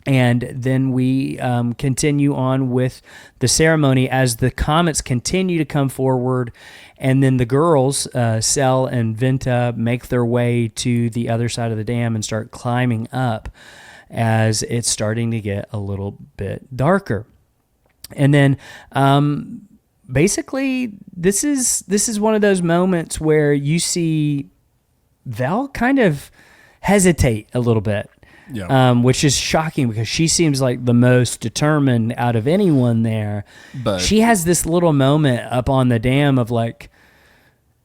Speaker 1: And then we continue on with the ceremony as the comets continue to come forward. And then the girls, Cell and Venta, make their way to the other side of the dam and start climbing up as it's starting to get a little bit darker. And then basically this is one of those moments where you see Val kind of hesitate a little bit.
Speaker 2: Yeah.
Speaker 1: Which is shocking because she seems like the most determined out of anyone there.
Speaker 2: But
Speaker 1: she has this little moment up on the dam of like,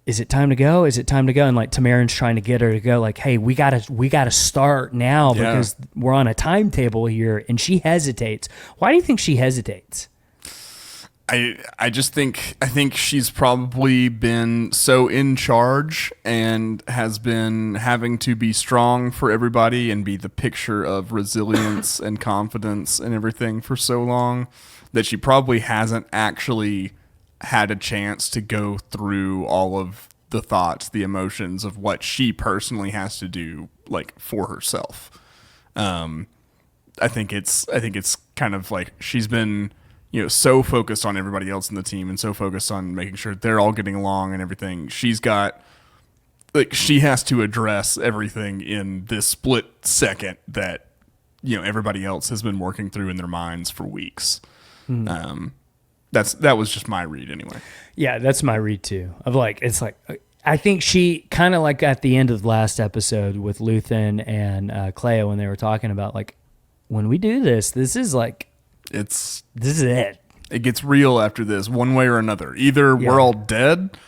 Speaker 1: is it time to go? Is it time to go? And like Tamarin's trying to get her to go like, hey, we gotta start now because we're on a timetable here. And she hesitates. Why do you think she hesitates?
Speaker 2: I think she's probably been so in charge and has been having to be strong for everybody and be the picture of resilience and confidence and everything for so long that she probably hasn't actually had a chance to go through all of the thoughts, the emotions of what she personally has to do like for herself. I think it's kind of like she's been, so focused on everybody else in the team and so focused on making sure they're all getting along and everything. She's got, like, she has to address everything in this split second that, everybody else has been working through in their minds for weeks. That was just my read anyway.
Speaker 1: Yeah, that's my read too. Of like, it's like, I think she kind of like at the end of the last episode with Luthen and Cleo when they were talking about like, when we do this is like, this is it.
Speaker 2: It gets real after this, one way or another. Either we're all dead,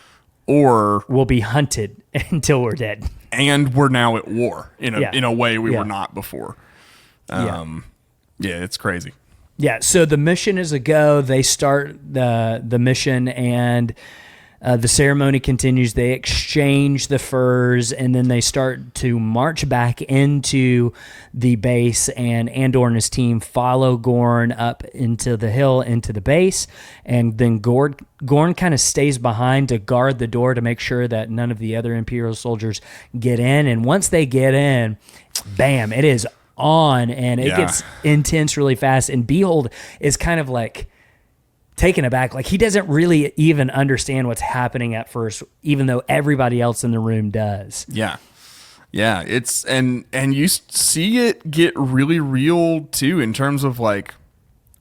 Speaker 2: or
Speaker 1: we'll be hunted until we're dead.
Speaker 2: And we're now at war in a way we were not before. It's crazy.
Speaker 1: Yeah. So the mission is a go. They start the mission, and the ceremony continues. They exchange the furs, and then they start to march back into the base, and Andor and his team follow Gorn up into the hill, into the base, and then Gorn kind of stays behind to guard the door to make sure that none of the other Imperial soldiers get in. And once they get in, bam, it is on, and it gets intense really fast. And Behold is kind of like taken aback, like he doesn't really even understand what's happening at first, even though everybody else in the room does.
Speaker 2: It's and you see it get really real too, in terms of like,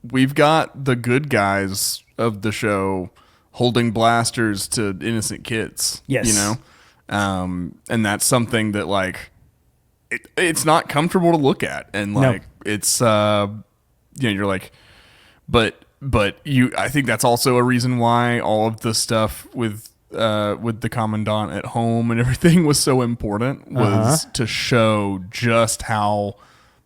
Speaker 2: we've got the good guys of the show holding blasters to innocent kids. And that's something that like it's not comfortable to look at, and like it's you're like, but I think that's also a reason why all of the stuff with the commandant at home and everything was so important, was to show just how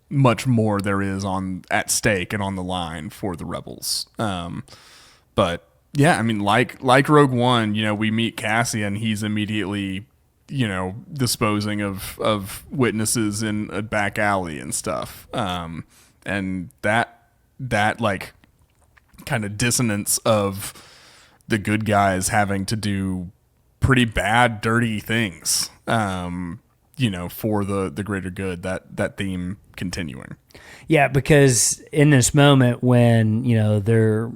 Speaker 2: much more there is at stake and on the line for the rebels. But yeah, I mean, like Rogue One, we meet Cassian, he's immediately, disposing of witnesses in a back alley and stuff. And that like kind of dissonance of the good guys having to do pretty bad, dirty things, for the greater good, that theme continuing.
Speaker 1: Yeah, because in this moment when, they're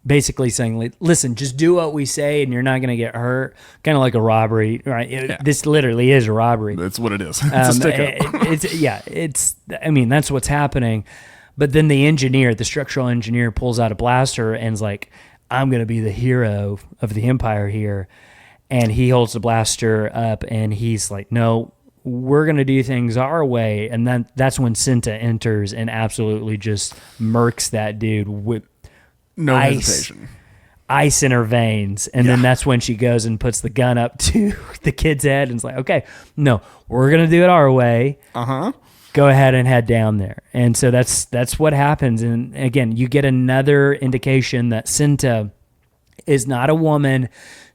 Speaker 1: basically saying, like, listen, just do what we say and you're not going to get hurt, kind of like a robbery, right? This literally is a robbery.
Speaker 2: That's what it is. It's a stick-up.
Speaker 1: That's what's happening. But then the structural engineer pulls out a blaster and is like, I'm going to be the hero of the Empire here. And he holds the blaster up and he's like, no, we're going to do things our way. And then that's when Cinta enters and absolutely just murks that dude with
Speaker 2: no hesitation.
Speaker 1: Ice in her veins. And then that's when she goes and puts the gun up to the kid's head and it's like, okay, no, we're going to do it our way. Go ahead and head down there. And so that's what happens. And again, you get another indication that Cinta is not a woman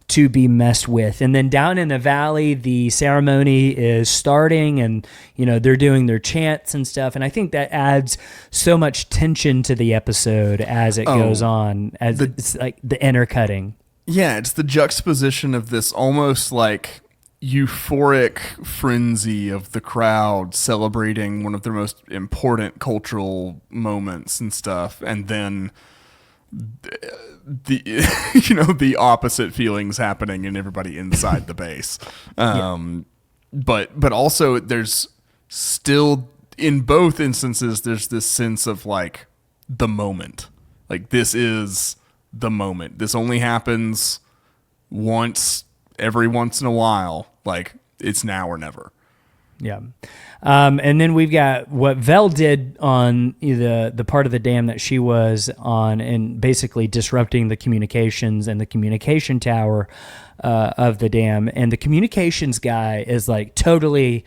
Speaker 1: to be messed with. And then down in the valley, the ceremony is starting and, they're doing their chants and stuff. And I think that adds so much tension to the episode as it goes on, as it's like the intercutting.
Speaker 2: Yeah, it's the juxtaposition of this almost like euphoric frenzy of the crowd celebrating one of their most important cultural moments and stuff, and then the the opposite feelings happening in everybody inside the base. But also there's still, in both instances, there's this sense of like the moment. Like, this is the moment. This only happens every once in a while. Like, it's now or never.
Speaker 1: Yeah. And then we've got what Vel did on the part of the dam that she was on, and basically disrupting the communications and the communication tower of the dam. And the communications guy is like totally,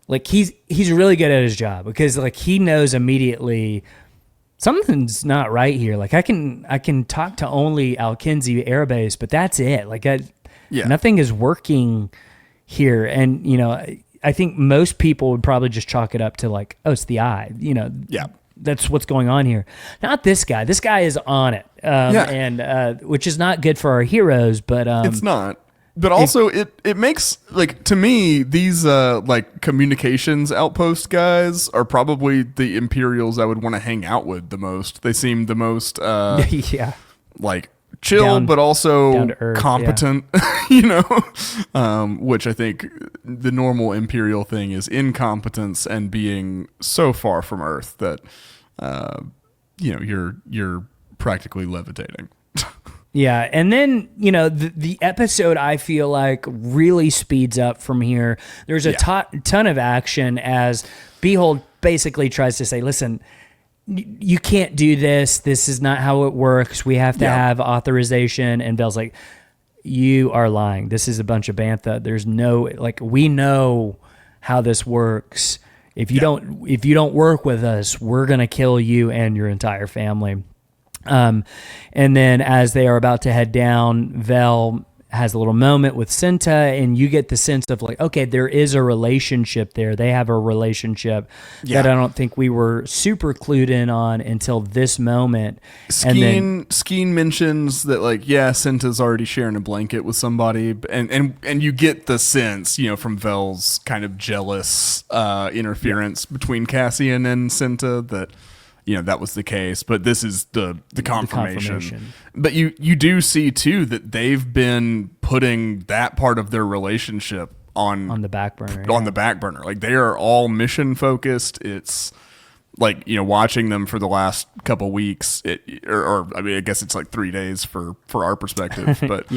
Speaker 1: like, he's really good at his job, because like he knows immediately something's not right here. Like, I can talk to only Al-Kinzi Air Base, but that's it. Like, nothing is working here. And, I think most people would probably just chalk it up to like, oh, it's the eye. That's what's going on here. Not this guy. This guy is on it, and which is not good for our heroes. But
Speaker 2: it's not. But also, it makes, like, to me, these like communications outpost guys are probably the Imperials I would want to hang out with the most. They seem the most like chill, but also competent, which I think the normal Imperial thing is incompetence and being so far from Earth that, you're practically levitating.
Speaker 1: Yeah, and then, the episode, I feel like, really speeds up from here. There's a ton of action as Behold basically tries to say, listen, you can't do this. This is not how it works. We have to have authorization. And Vel's like, you are lying. This is a bunch of bantha. There's no, like, we know how this works. If you don't work with us, we're going to kill you and your entire family. And then as they are about to head down, Vel has a little moment with Cinta, and you get the sense of like, okay, there is a relationship there. They have a relationship that I don't think we were super clued in on until this moment.
Speaker 2: Skeen mentions that, like, Cinta's already sharing a blanket with somebody, and you get the sense, from Vel's kind of jealous interference between Cassian and Cinta that that was the case, but this is the confirmation. But you do see too that they've been putting that part of their relationship on the back burner. On the back burner. Like, they are all mission focused. It's like, watching them for the last couple weeks, I guess it's like 3 days for our perspective, but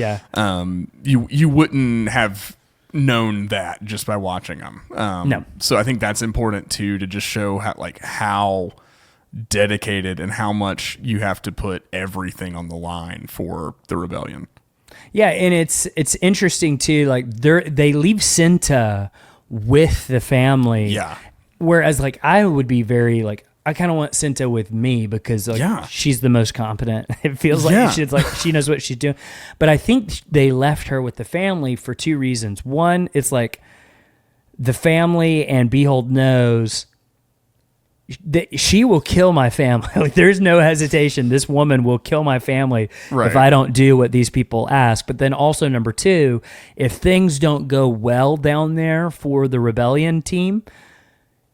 Speaker 2: you wouldn't have known that just by watching them. No. So I think that's important too, to just show how dedicated and how much you have to put everything on the line for the rebellion.
Speaker 1: Yeah, and it's interesting too, like they leave Cinta with the family. Yeah. Whereas like I would be very like, I kind of want Cinta with me because she's the most competent. It feels like she's like she knows what she's doing. But I think they left her with the family for two reasons. One, it's like the family and Behold knows that she will kill my family. Like, there's no hesitation. This woman will kill my family if I don't do what these people ask. But then also, number two, if things don't go well down there for the rebellion team,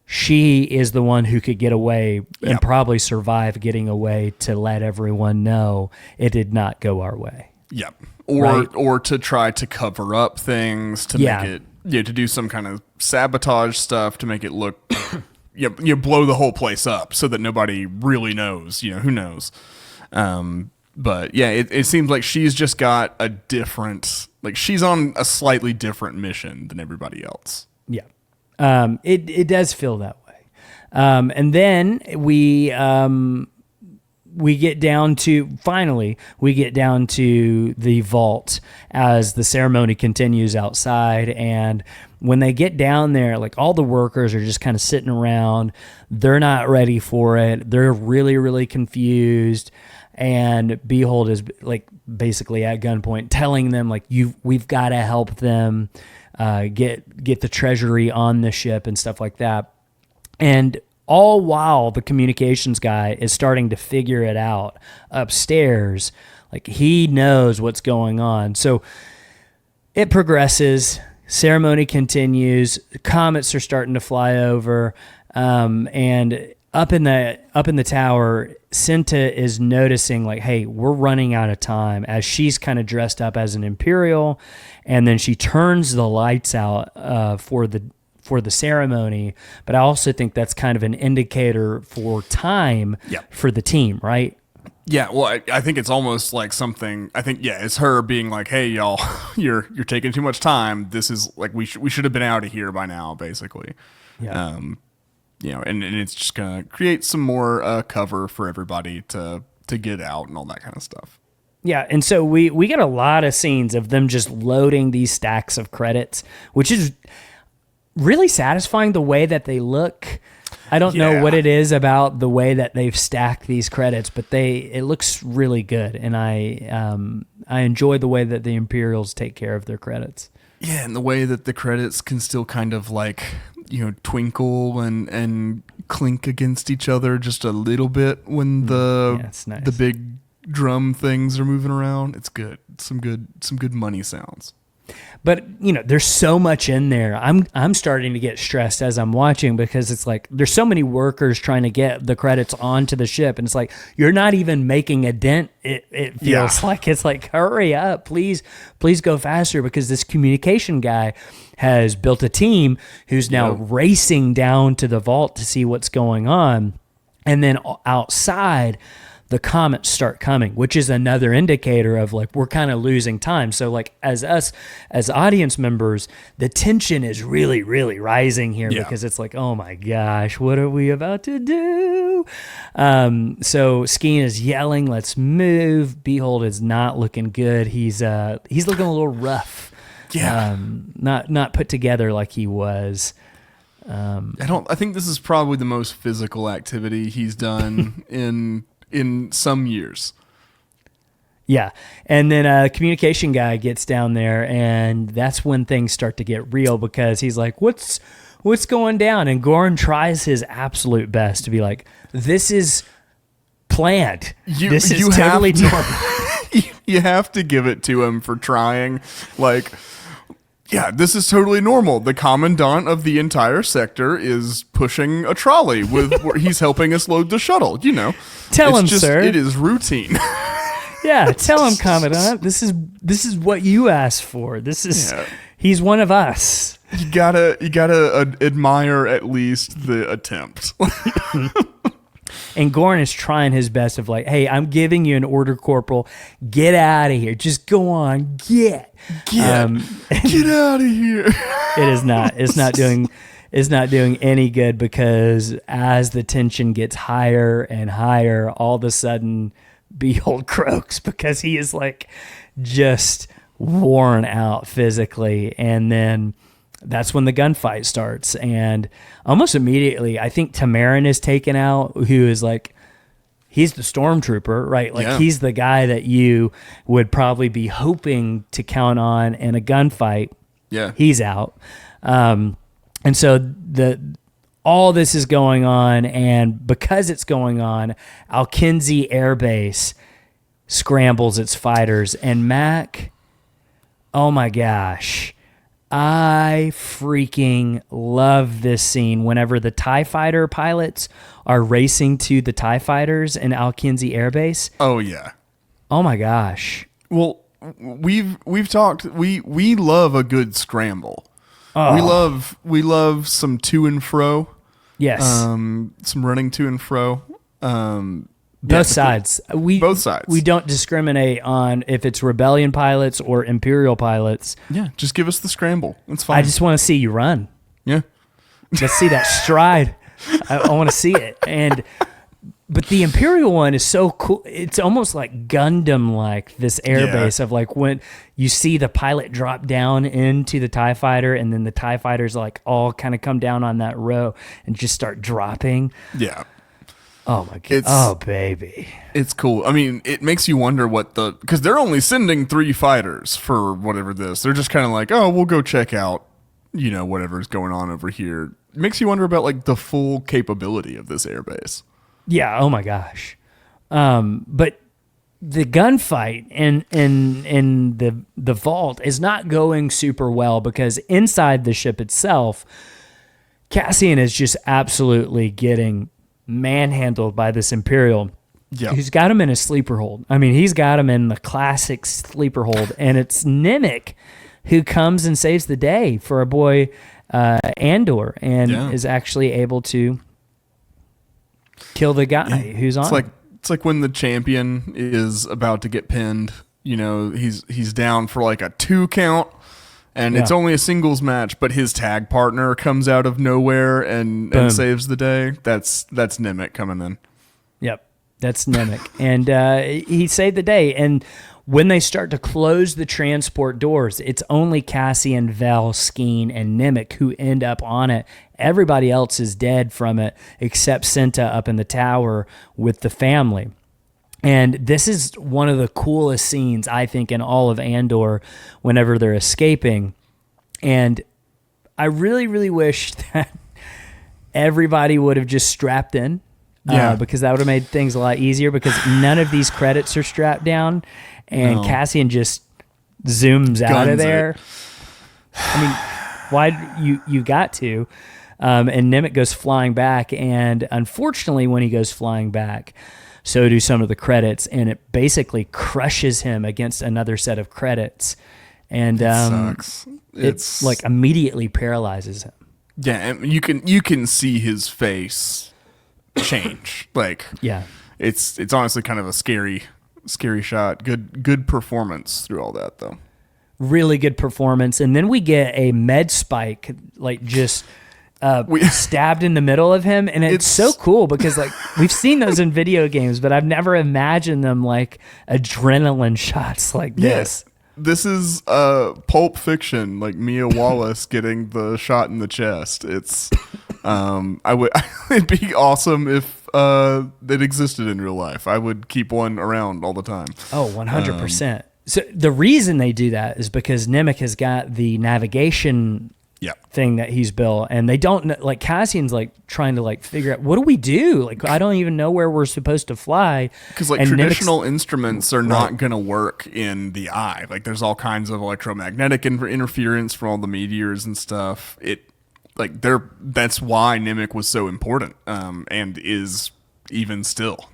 Speaker 1: she is the one who could get away and probably survive getting away to let everyone know it did not go our way.
Speaker 2: Yep. Or to try to cover up things, to make it, to do some kind of sabotage stuff to make it look... You blow the whole place up so that nobody really knows, who knows. But it seems like she's just got a different, like, she's on a slightly different mission than everybody else. Yeah.
Speaker 1: It does feel that way. And then we get down to the vault as the ceremony continues outside. And when they get down there, like, all the workers are just kind of sitting around. They're not ready for it. They're really, really confused. And Behold is like basically at gunpoint telling them like, we've got to help them get the treasury on the ship and stuff like that. And all while the communications guy is starting to figure it out upstairs, like, he knows what's going on. So it progresses. Ceremony continues. Comets are starting to fly over, and up in the tower, Cinta is noticing like, hey, we're running out of time, as she's kind of dressed up as an Imperial, and then she turns the lights out for the ceremony. But I also think that's kind of an indicator for time for the team, right?
Speaker 2: Yeah, well, I think it's almost like something. I think it's her being like, "Hey, y'all, you're taking too much time. This is like we should have been out of here by now, basically."
Speaker 1: Yeah.
Speaker 2: And it's just gonna create some more cover for everybody to get out and all that kind of stuff.
Speaker 1: Yeah, and so we get a lot of scenes of them just loading these stacks of credits, which is really satisfying the way that they look. I don't know what it is about the way that they've stacked these credits, but it looks really good, and I enjoy the way that the Imperials take care of their credits.
Speaker 2: Yeah, and the way that the credits can still kind of like, twinkle and clink against each other just a little bit when the big drum things are moving around. It's good. Some good money sounds.
Speaker 1: But there's so much in there. I'm starting to get stressed as I'm watching, because it's like there's so many workers trying to get the credits onto the ship, and it's like you're not even making a dent. It feels like it's like, hurry up, please go faster, because this communication guy has built a team who's now racing down to the vault to see what's going on, and then outside, the comets start coming, which is another indicator of like we're kind of losing time. So like as audience members, the tension is really, really rising here, because it's like, oh my gosh, what are we about to do? So Skeen is yelling, "Let's move." Behold is not looking good. He's looking a little rough. Yeah. Not put together like he was.
Speaker 2: I think this is probably the most physical activity he's done in some years.
Speaker 1: Yeah. And then a communication guy gets down there, and that's when things start to get real, because he's like, what's going down? And Gorn tries his absolute best to be like, this is planned. This is totally normal.
Speaker 2: You have to give it to him for trying. Like, this is totally normal. The commandant of the entire sector is pushing a trolley where he's helping us load the shuttle.
Speaker 1: Tell him, sir.
Speaker 2: It is routine.
Speaker 1: Yeah, tell him, Commandant. This is what you asked for. He's one of us.
Speaker 2: You gotta admire at least the attempt.
Speaker 1: And Gorn is trying his best of like, hey, I'm giving you an order, Corporal. Get out of here. Just go on. Get
Speaker 2: out of here.
Speaker 1: It is not. It's not doing any good, because as the tension gets higher and higher, all of a sudden, Behold croaks, because he is like just worn out physically, and then that's when the gunfight starts, and almost immediately, I think Tamarin is taken out, who is like, he's the stormtrooper, right? Like he's the guy that you would probably be hoping to count on in a gunfight.
Speaker 2: Yeah,
Speaker 1: he's out, and so all this is going on, and because it's going on, Alkinzi Air Base scrambles its fighters, and Mac, oh my gosh. I freaking love this scene whenever the TIE fighter pilots are racing to the TIE fighters in Alkinzi Air Base.
Speaker 2: Oh yeah.
Speaker 1: Oh my gosh.
Speaker 2: Well, we've talked, we love a good scramble. Oh. We love some to and fro.
Speaker 1: Yes.
Speaker 2: Some running to and fro.
Speaker 1: Both sides.
Speaker 2: Both sides.
Speaker 1: We don't discriminate on if it's Rebellion pilots or Imperial pilots.
Speaker 2: Yeah, just give us the scramble. It's fine.
Speaker 1: I just want to see you run.
Speaker 2: Yeah.
Speaker 1: Let's see that stride. I want to see it. But the Imperial one is so cool. It's almost like Gundam-like, this airbase of like when you see the pilot drop down into the TIE fighter, and then the TIE fighters like all kind of come down on that row and just start dropping.
Speaker 2: Yeah.
Speaker 1: Oh my god! Oh baby,
Speaker 2: it's cool. I mean, it makes you wonder because they're only sending 3 fighters for whatever this. They're just kind of like, oh, we'll go check out, whatever's going on over here. It makes you wonder about like the full capability of this airbase.
Speaker 1: Yeah. Oh my gosh. But the gunfight in the vault is not going super well because inside the ship itself, Cassian is just absolutely getting manhandled by this Imperial.
Speaker 2: Yeah.
Speaker 1: Who's got him in a sleeper hold. I mean, he's got him in the classic sleeper hold, and it's Nemik who comes and saves the day for our boy Andor and is actually able to kill the guy who's on.
Speaker 2: It's like when the champion is about to get pinned, you know, he's down for like a 2 count and it's only a singles match, but his tag partner comes out of nowhere and saves the day. That's Nemik coming in.
Speaker 1: Yep. That's Nemik. And he saved the day. And when they start to close the transport doors, it's only Cassian, Vel, Skeen, and Nemik who end up on it. Everybody else is dead from it except Cinta up in the tower with the family. And this is one of the coolest scenes, I think, in all of Andor whenever they're escaping. And I really, really wish that everybody would have just strapped in. Because that would have made things a lot easier because none of these credits are strapped down and Cassian just zooms out of there. I mean, why you got to? And Nemik goes flying back, and unfortunately when he goes flying back, so do some of the credits, and it basically crushes him against another set of credits. And
Speaker 2: sucks.
Speaker 1: It's like immediately paralyzes him.
Speaker 2: Yeah, and you can see his face change. Like, it's honestly kind of a scary shot. Good performance through all that, though.
Speaker 1: Really good performance. And then we get a med spike, like just stabbed in the middle of him, and it's so cool because like we've seen those in video games, but I've never imagined them like adrenaline shots like this.
Speaker 2: This is Pulp Fiction, like Mia Wallace getting the shot in the chest. It's it'd be awesome if it existed in real life. I would keep one around all the time.
Speaker 1: Oh, 100%. So the reason they do that is because Nemik has got the navigation thing that he's built, and they don't like Cassian's like trying to like figure out what do we do? Like I don't even know where we're supposed to fly
Speaker 2: because like traditional instruments are not going to work in the eye. Like there's all kinds of electromagnetic interference from all the meteors and stuff. That's why Nemik was so important and is even still.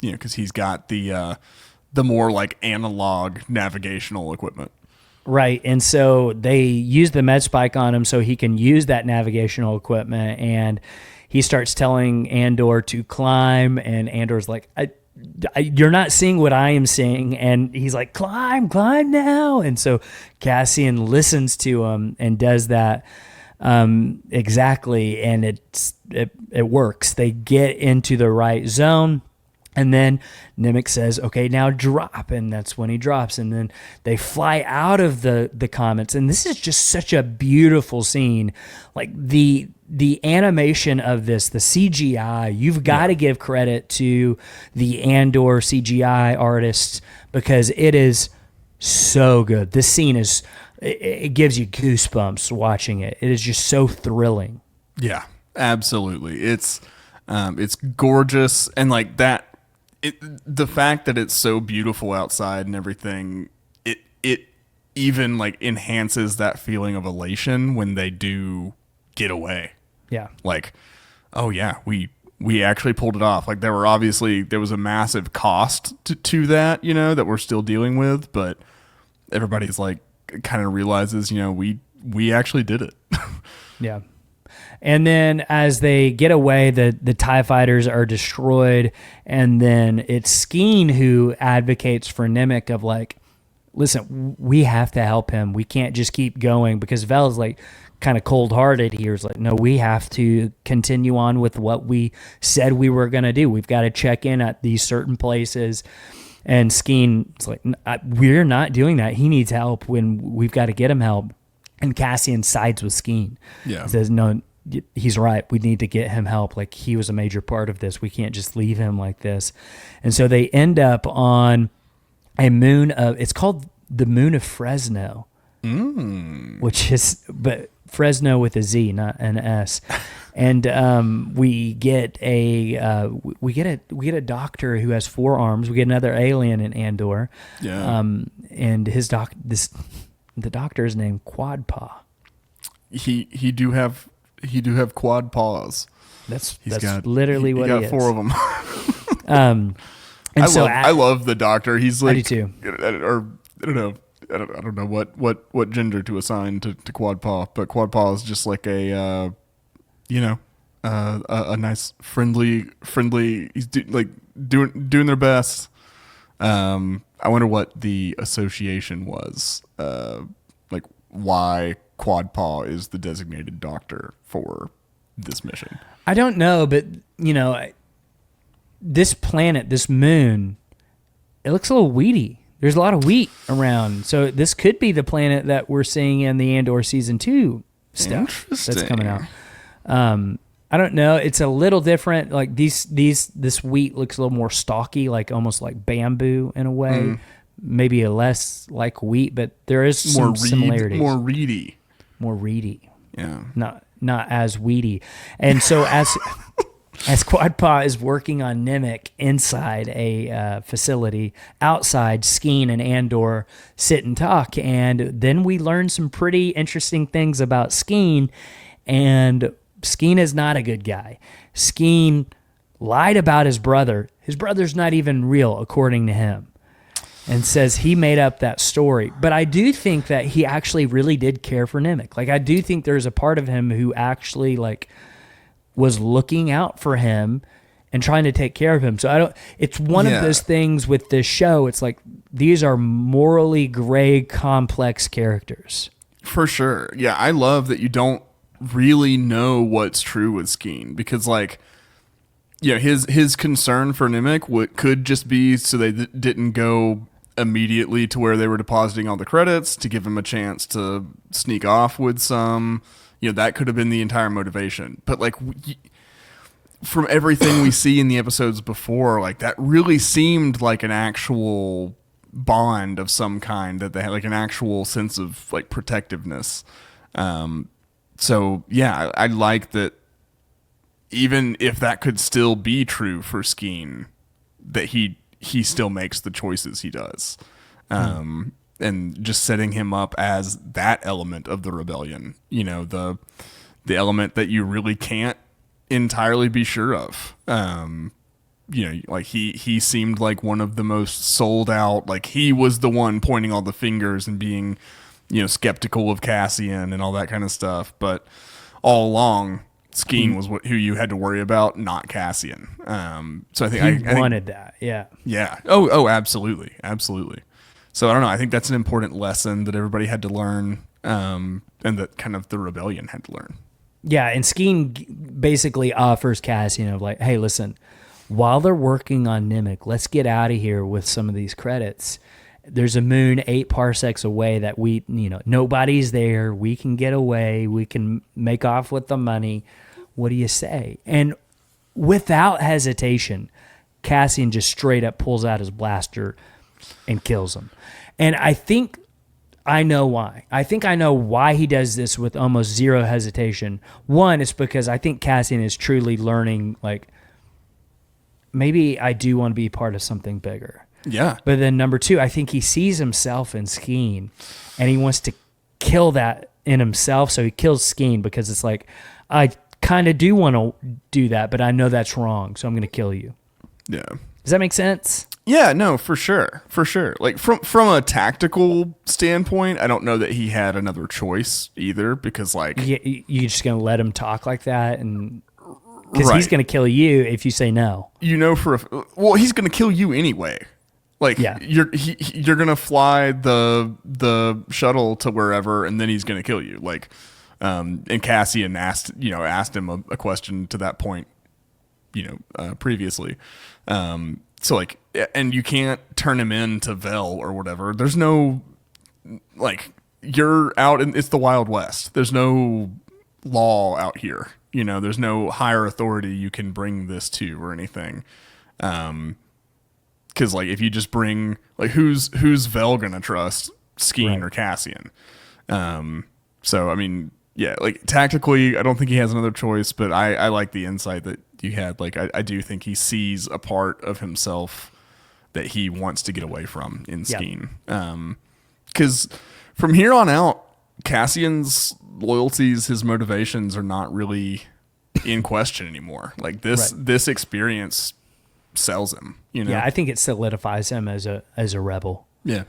Speaker 2: Because he's got the more like analog navigational equipment.
Speaker 1: Right, and so they use the med spike on him so he can use that navigational equipment, and he starts telling Andor to climb, and Andor's like, you're not seeing what I am seeing, and he's like, climb now, and so Cassian listens to him and does that exactly, and it works. They get into the right zone. And then Nemik says, okay, now drop. And that's when he drops. And then they fly out of the comets. And this is just such a beautiful scene. Like the animation of this, the CGI, you've got to give credit to the Andor CGI artists because it is so good. This scene it gives you goosebumps watching it. It is just so thrilling.
Speaker 2: Yeah, absolutely. It's gorgeous. And like that. The fact that it's so beautiful outside and everything, it even like enhances that feeling of elation when they do get away.
Speaker 1: Yeah.
Speaker 2: Like, oh yeah, we actually pulled it off. Like there was a massive cost to that, that we're still dealing with, but everybody's like kind of realizes, we actually did it.
Speaker 1: Yeah. And then as they get away, the TIE fighters are destroyed. And then it's Skeen who advocates for Nemik of like, listen, we have to help him. We can't just keep going because Vel's like kind of cold-hearted here. He's like, no, we have to continue on with what we said we were going to do. We've got to check in at these certain places. And Skeen's like, we're not doing that. He needs help when we've got to get him help. And Cassian sides with Skeen.
Speaker 2: Yeah.
Speaker 1: He says, no, he's right. We need to get him help. Like he was a major part of this. We can't just leave him like this. And so they end up on a moon it's called the moon of Fresno, which is, but Fresno with a Z, not an S. And we get a doctor who has 4 arms. We get another alien in Andor.
Speaker 2: Yeah.
Speaker 1: And the doctor is named Quadpaw.
Speaker 2: He do have quad paws.
Speaker 1: That's literally what he is.
Speaker 2: He got 4 of them.
Speaker 1: And
Speaker 2: I love the doctor. He's like,
Speaker 1: I do too.
Speaker 2: Or I don't know. I don't know what gender to assign to Quadpaw, but Quadpaw is just like a nice friendly. He's doing their best. I wonder what the association was. Like why Quadpaw is the designated doctor for this mission.
Speaker 1: I don't know, but this planet, this moon, it looks a little weedy. There's a lot of wheat around. So this could be the planet that we're seeing in the Andor season 2 stuff that's coming out. I don't know. It's a little different. Like this wheat looks a little more stalky, like almost like bamboo in a way. Maybe a less like wheat, but there is some similarities.
Speaker 2: More reedy.
Speaker 1: More reedy.
Speaker 2: Yeah.
Speaker 1: Not as weedy. And so as Quadpaw is working on Nemik inside a facility, outside, Skeen and Andor sit and talk. And then we learn some pretty interesting things about Skeen. And Skeen is not a good guy. Skeen lied about his brother. His brother's not even real, according to him. And says he made up that story. But I do think that he actually really did care for Nemik. Like, I do think there's a part of him who actually, like, was looking out for him and trying to take care of him. So it's one of those things with this show. It's like, these are morally gray, complex characters.
Speaker 2: For sure. Yeah, I love that you don't really know what's true with Skeen because, like, his concern for Nemik could just be so they didn't go immediately to where they were depositing all the credits to give him a chance to sneak off with some. That could have been the entire motivation. But, like, from everything we see in the episodes before, like, that really seemed like an actual bond of some kind, that they had, like, an actual sense of, like, protectiveness. So, yeah, I like that even if that could still be true for Skeen, that he still makes the choices he does. And just setting him up as that element of the rebellion, the element that you really can't entirely be sure of. Like he seemed like one of the most sold out, like he was the one pointing all the fingers and being, skeptical of Cassian and all that kind of stuff. But all along, Skeen was who you had to worry about, not Cassian. So I think
Speaker 1: I wanted that. Yeah.
Speaker 2: Yeah. Oh, absolutely. Absolutely. So I don't know. I think that's an important lesson that everybody had to learn, and that kind of the rebellion had to learn.
Speaker 1: Yeah, and Skeen basically offers Cassian of like, hey, listen, while they're working on Nemik, let's get out of here with some of these credits. There's a moon 8 parsecs away that we, nobody's there. We can get away. We can make off with the money. What do you say? And without hesitation, Cassian just straight up pulls out his blaster and kills him. And I think I know why. I think I know why he does this with almost zero hesitation. One is because I think Cassian is truly learning, like, maybe I do want to be part of something bigger.
Speaker 2: Yeah.
Speaker 1: But then number 2, I think he sees himself in Skeen and he wants to kill that in himself. So he kills Skeen because it's like, I kind of do want to do that, but I know that's wrong. So I'm going to kill you.
Speaker 2: Yeah.
Speaker 1: Does that make sense?
Speaker 2: Yeah, no, for sure. For sure. Like from a tactical standpoint, I don't know that he had another choice either because like
Speaker 1: you're just going to let him talk like that and because he's going to kill you if you say no.
Speaker 2: Well, he's going to kill you anyway. Like you're going to fly the shuttle to wherever and then he's going to kill you. Like and Cassian asked him a question to that point, previously. So like, and you can't turn him into Vel or whatever. There's no, like, you're out and it's the Wild West. There's no law out here. There's no higher authority you can bring this to or anything. Cause like, if you just bring like, who's Vel gonna trust, Skeen or Cassian? So, I mean, Yeah, like tactically, I don't think he has another choice, but I like the insight that you had. Like, I do think he sees a part of himself that he wants to get away from in Skeen. Because from here on out, Cassian's loyalties, his motivations are not really in question anymore. Like this experience sells him. You know?
Speaker 1: Yeah, I think it solidifies him as a rebel.
Speaker 2: Yeah.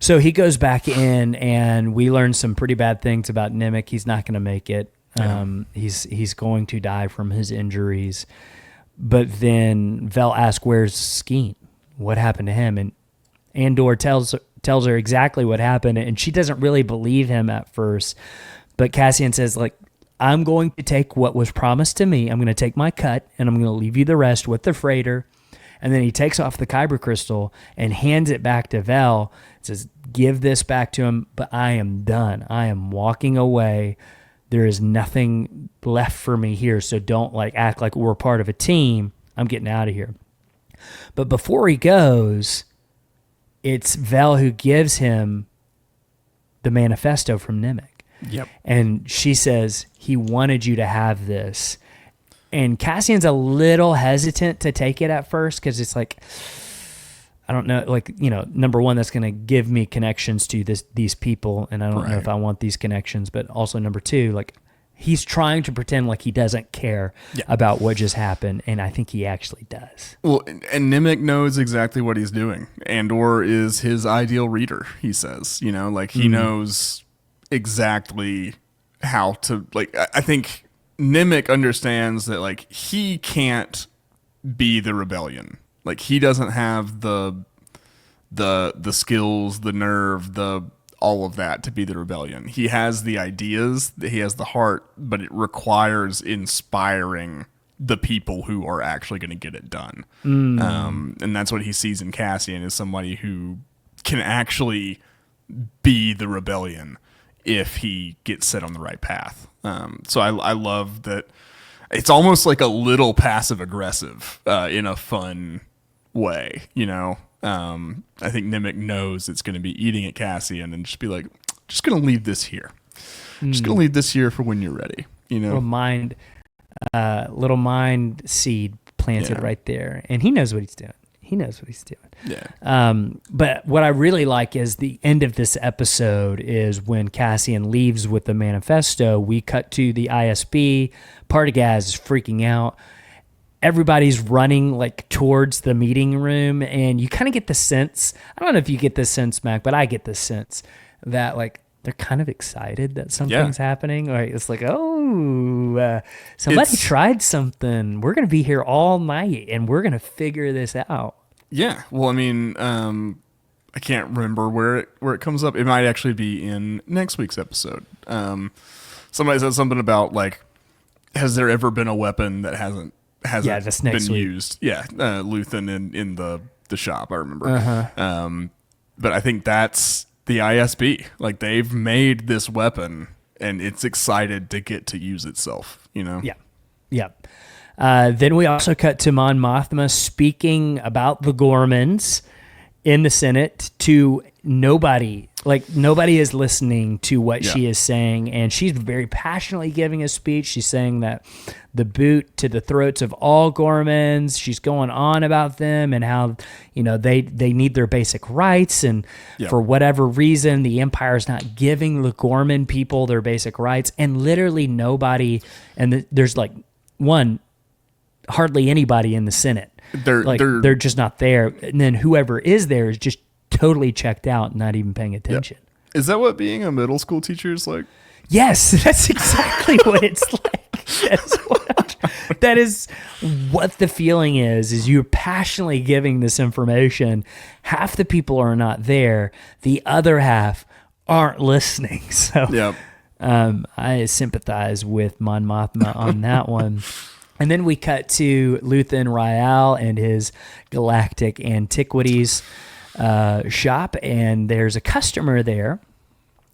Speaker 1: So he goes back in, and we learn some pretty bad things about Nemec. He's not going to make it. He's going to die from his injuries. But then Vel asks, "Where's Skeen? What happened to him?" And Andor tells her exactly what happened, and she doesn't really believe him at first. But Cassian says, like, "I'm going to take what was promised to me. I'm going to take my cut, and I'm going to leave you the rest with the freighter." And then he takes off the kyber crystal and hands it back to Vel. Says, "Give this back to him, but I am done. I am walking away. There is nothing left for me here, so don't like act like we're part of a team. I'm getting out of here." But before he goes, it's Vel who gives him the manifesto from Nemec.
Speaker 2: Yep.
Speaker 1: And she says, "He wanted you to have this." And Cassian's a little hesitant to take it at first because it's like, I don't know, like, you know, number one, that's going to give me connections to these people, and I don't know if I want these connections. But also number two, like, he's trying to pretend like he doesn't care about what just happened, and I think he actually does.
Speaker 2: Well, and Nemec knows exactly what he's doing. Andor is his ideal reader, he says. You know, like, he knows exactly how to, like, I think Nemec understands that, like, he can't be the rebellion. Like, he doesn't have the skills, the nerve, all of that to be the rebellion. He has the ideas, he has the heart, but it requires inspiring the people who are actually going to get it done. And that's what he sees in Cassian, is somebody who can actually be the rebellion if he gets set on the right path. So I love that. It's almost like a little passive aggressive in a fun way, you know. I think Nemec knows it's going to be eating at Cassian and just be like, just going to leave this here. Just going to leave this here for when you're ready, you know.
Speaker 1: Little mind seed planted right there, and he knows what he's doing. Yeah. But what I really like is the end of this episode is when Cassian leaves with the manifesto. We cut to the ISB. Partagas is freaking out. Everybody's running like towards the meeting room, and you kind of get the sense, I don't know if you get this sense, Mac, but I get the sense that like they're kind of excited that something's happening. Like, it's like, somebody tried something. We're going to be here all night, and we're going to figure this out.
Speaker 2: Yeah. Well, I mean, I can't remember where it comes up. It might actually be in next week's episode. Somebody said something about, like, has there ever been a weapon that hasn't been used? Yeah. Luthen in the shop, I remember. But I think that's the ISB. Like, they've made this weapon, and it's excited to get to use itself, you know?
Speaker 1: Yeah. Yeah. Then we also cut to Mon Mothma speaking about the Gormans in the Senate to nobody. Like, nobody is listening to what she is saying, and she's very passionately giving a speech. She's saying that the boot to the throats of all Gormans. She's going on about them and how, you know, they need their basic rights, and for whatever reason, the Empire's not giving the Gorman people their basic rights, and literally nobody. And there's like hardly anybody in the Senate. They're just not there, and then whoever is there is just totally checked out, not even paying attention.
Speaker 2: Is that what being a middle school teacher is like?
Speaker 1: Yes, that's exactly what it's like. That is what the feeling is you're passionately giving this information. Half the people are not there. The other half aren't listening. So I sympathize with Mon Mothma on that one. And then we cut to Luthen Rael and his Galactic Antiquities shop, and there's a customer there,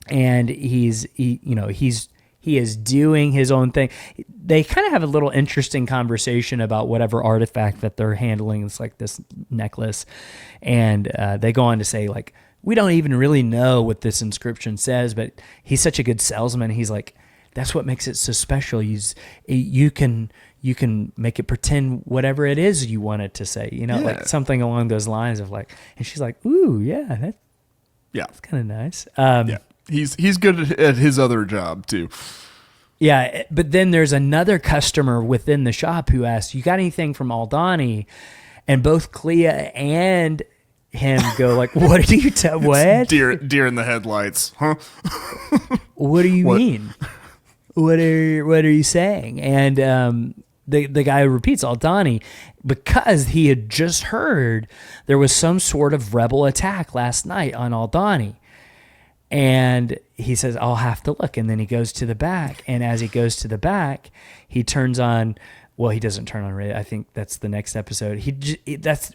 Speaker 1: and he is doing his own thing. They kind of have a little interesting conversation about whatever artifact that they're handling. It's like this necklace, and they go on to say, like, we don't even really know what this inscription says, but he's such a good salesman. He's like, that's what makes it so special. You can make it pretend whatever it is you want it to say, like something along those lines of like, and she's like, ooh, yeah, that's kind of nice.
Speaker 2: Yeah. He's good at his other job too.
Speaker 1: Yeah, but then there's another customer within the shop who asks, you got anything from Aldani? And both Clea and him go like, what do you what?
Speaker 2: Deer in the headlights, huh?
Speaker 1: What do you mean? What are you saying? And the guy repeats, Aldani, because he had just heard there was some sort of rebel attack last night on Aldani. And he says, I'll have to look. And then he goes to the back. And as he goes to the back, he turns on, well, he doesn't turn on radio. I think that's the next episode.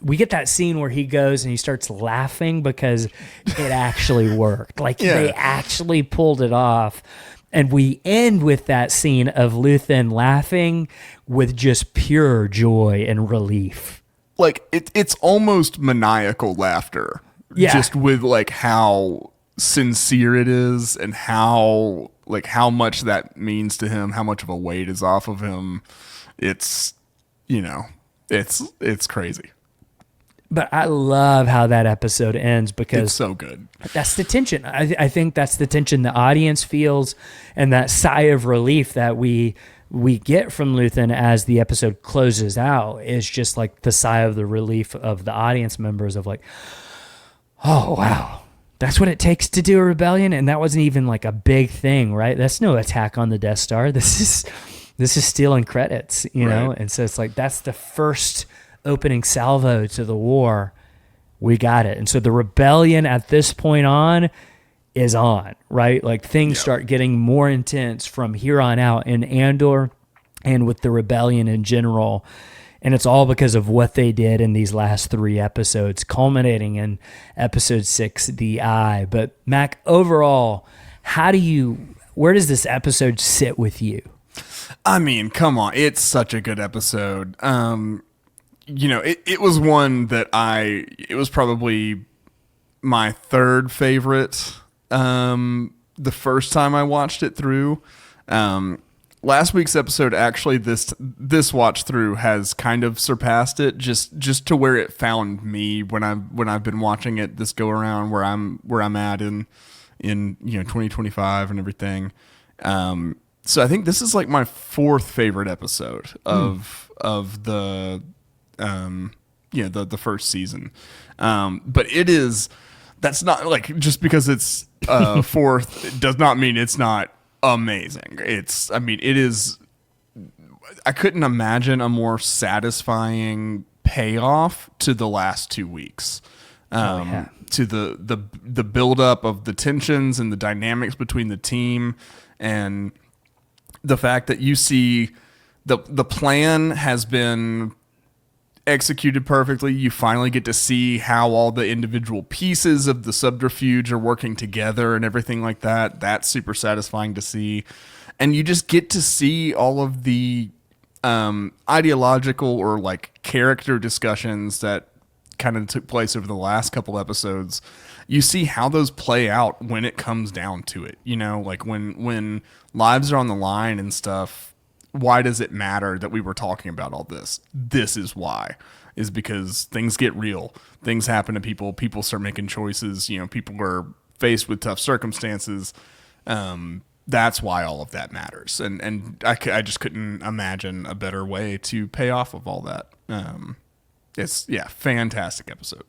Speaker 1: We get that scene where he goes and he starts laughing because it actually worked. Like they actually pulled it off. And we end with that scene of Luthen laughing with just pure joy and relief.
Speaker 2: Like it's almost maniacal laughter.
Speaker 1: Yeah.
Speaker 2: Just with like how sincere it is and how much that means to him, how much of a weight is off of him. It's it's crazy.
Speaker 1: But I love how that episode ends because
Speaker 2: it's so good.
Speaker 1: That's the tension. I think that's the tension the audience feels, and that sigh of relief that we get from Luthen as the episode closes out is just like the sigh of the relief of the audience members of like, oh wow, that's what it takes to do a rebellion, and that wasn't even like a big thing, right? That's no attack on the Death Star. This is stealing credits, know? And so it's like, that's the first opening salvo to the war. We got it. And so the rebellion at this point on is on, right? Like things start getting more intense from here on out in Andor and with the rebellion in general. And it's all because of what they did in these last 3 episodes, culminating in episode 6, The Eye. But Mac, overall, where does this episode sit with you?
Speaker 2: I mean, come on. It's such a good episode. It was one that it was probably my 3rd favorite the first time I watched it through. Last week's episode, actually, this watch through has kind of surpassed it, just to where it found me when I've been watching it this go around, where I'm at in 2025 and everything. So I think this is like my 4th favorite episode of the the first season. But that's not like, just because it's 4th, it does not mean it's not amazing. It is. I couldn't imagine a more satisfying payoff to the last 2 weeks. To the buildup of the tensions and the dynamics between the team, and the fact that you see the plan has been executed perfectly. You finally get to see how all the individual pieces of the subterfuge are working together and everything like that. That's super satisfying to see. And you just get to see all of the ideological or like character discussions that kind of took place over the last couple episodes. You see how those play out when it comes down to it. Like when lives are on the line and stuff. Why does it matter that we were talking about all this? This is why. Is because things get real. Things happen to people. People start making choices. People are faced with tough circumstances. That's why all of that matters. And I just couldn't imagine a better way to pay off of all that. It's fantastic episode.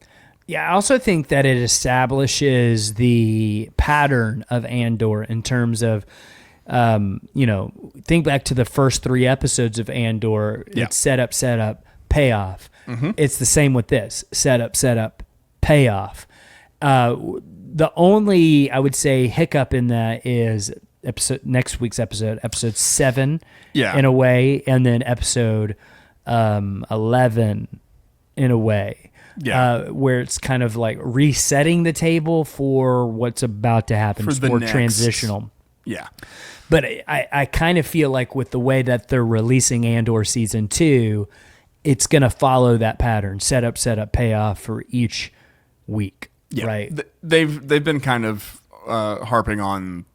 Speaker 1: Yeah, I also think that it establishes the pattern of Andor in terms of, think back to the first 3 episodes of Andor. Yeah. It's set up, payoff. Mm-hmm. It's the same with this. Set up, payoff. The only, I would say, hiccup in that is next week's episode 7, in a way, and then episode 11 in a way. Where it's kind of like resetting the table for what's about to happen. It's more transitional.
Speaker 2: Yeah.
Speaker 1: But I kind of feel like with the way that they're releasing Andor season 2, it's going to follow that pattern. Set up, payoff for each week.
Speaker 2: Yeah,
Speaker 1: right?
Speaker 2: They've been kind of harping on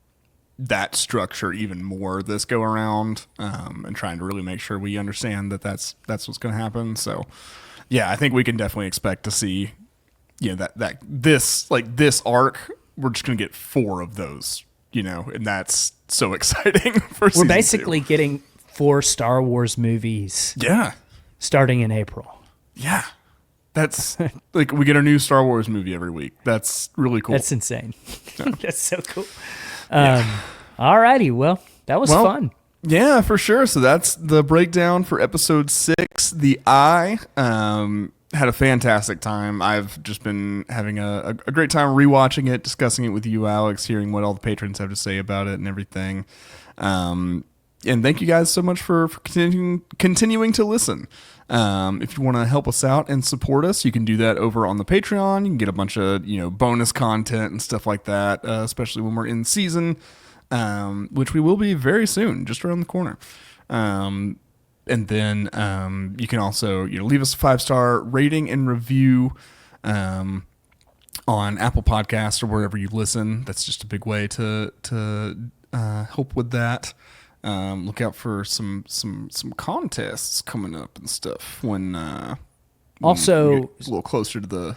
Speaker 2: that structure even more this go around, and trying to really make sure we understand that that's what's going to happen. So, yeah, I think we can definitely expect to see, that this arc, we're just going to get 4 of those, and that's so exciting for
Speaker 1: We're
Speaker 2: season
Speaker 1: basically
Speaker 2: 2.
Speaker 1: getting 4 Star Wars movies.
Speaker 2: Yeah.
Speaker 1: Starting in April.
Speaker 2: Yeah. That's like we get a new Star Wars movie every week. That's really cool.
Speaker 1: That's insane. That's so cool. All righty. Well, that was fun.
Speaker 2: Yeah, for sure. So that's the breakdown for episode 6, The Eye. Had a fantastic time. I've just been having a great time rewatching it, discussing it with you, Alex, hearing what all the patrons have to say about it and everything. And thank you guys so much for continuing to listen. If you want to help us out and support us, you can do that over on the Patreon. You can get a bunch of bonus content and stuff like that, especially when we're in season, which we will be very soon, just around the corner. And then you can also leave us a 5-star rating and review on Apple Podcasts or wherever you listen. That's just a big way to help with that. Look out for some contests coming up and stuff when
Speaker 1: also
Speaker 2: we get a little closer to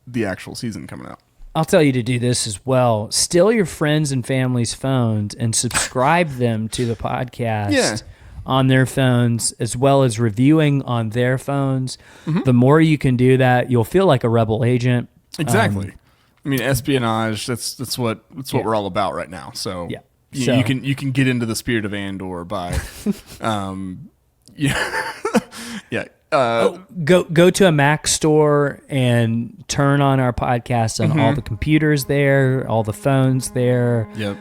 Speaker 2: the actual season coming out.
Speaker 1: I'll tell you to do this as well. Steal your friends and family's phones and subscribe them to the podcast on their phones, as well as reviewing on their phones. Mm-hmm. The more you can do that, you'll feel like a rebel agent.
Speaker 2: Exactly. I mean, espionage. That's what we're all about right now. So
Speaker 1: yeah.
Speaker 2: You can get into the spirit of Andor by,
Speaker 1: go to a Mac store and turn on our podcast on all the computers there, all the phones there.
Speaker 2: Yep.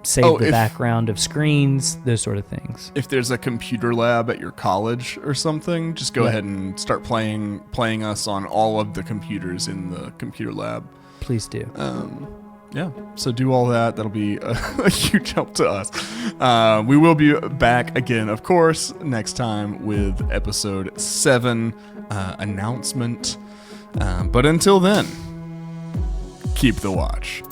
Speaker 1: Save the background of screens, those sort of things.
Speaker 2: If there's a computer lab at your college or something, just go ahead and start playing us on all of the computers in the computer lab.
Speaker 1: Please do.
Speaker 2: Yeah, so do all that. That'll be a huge help to us. We will be back again, of course, next time with episode 7 announcement. But until then, keep the watch.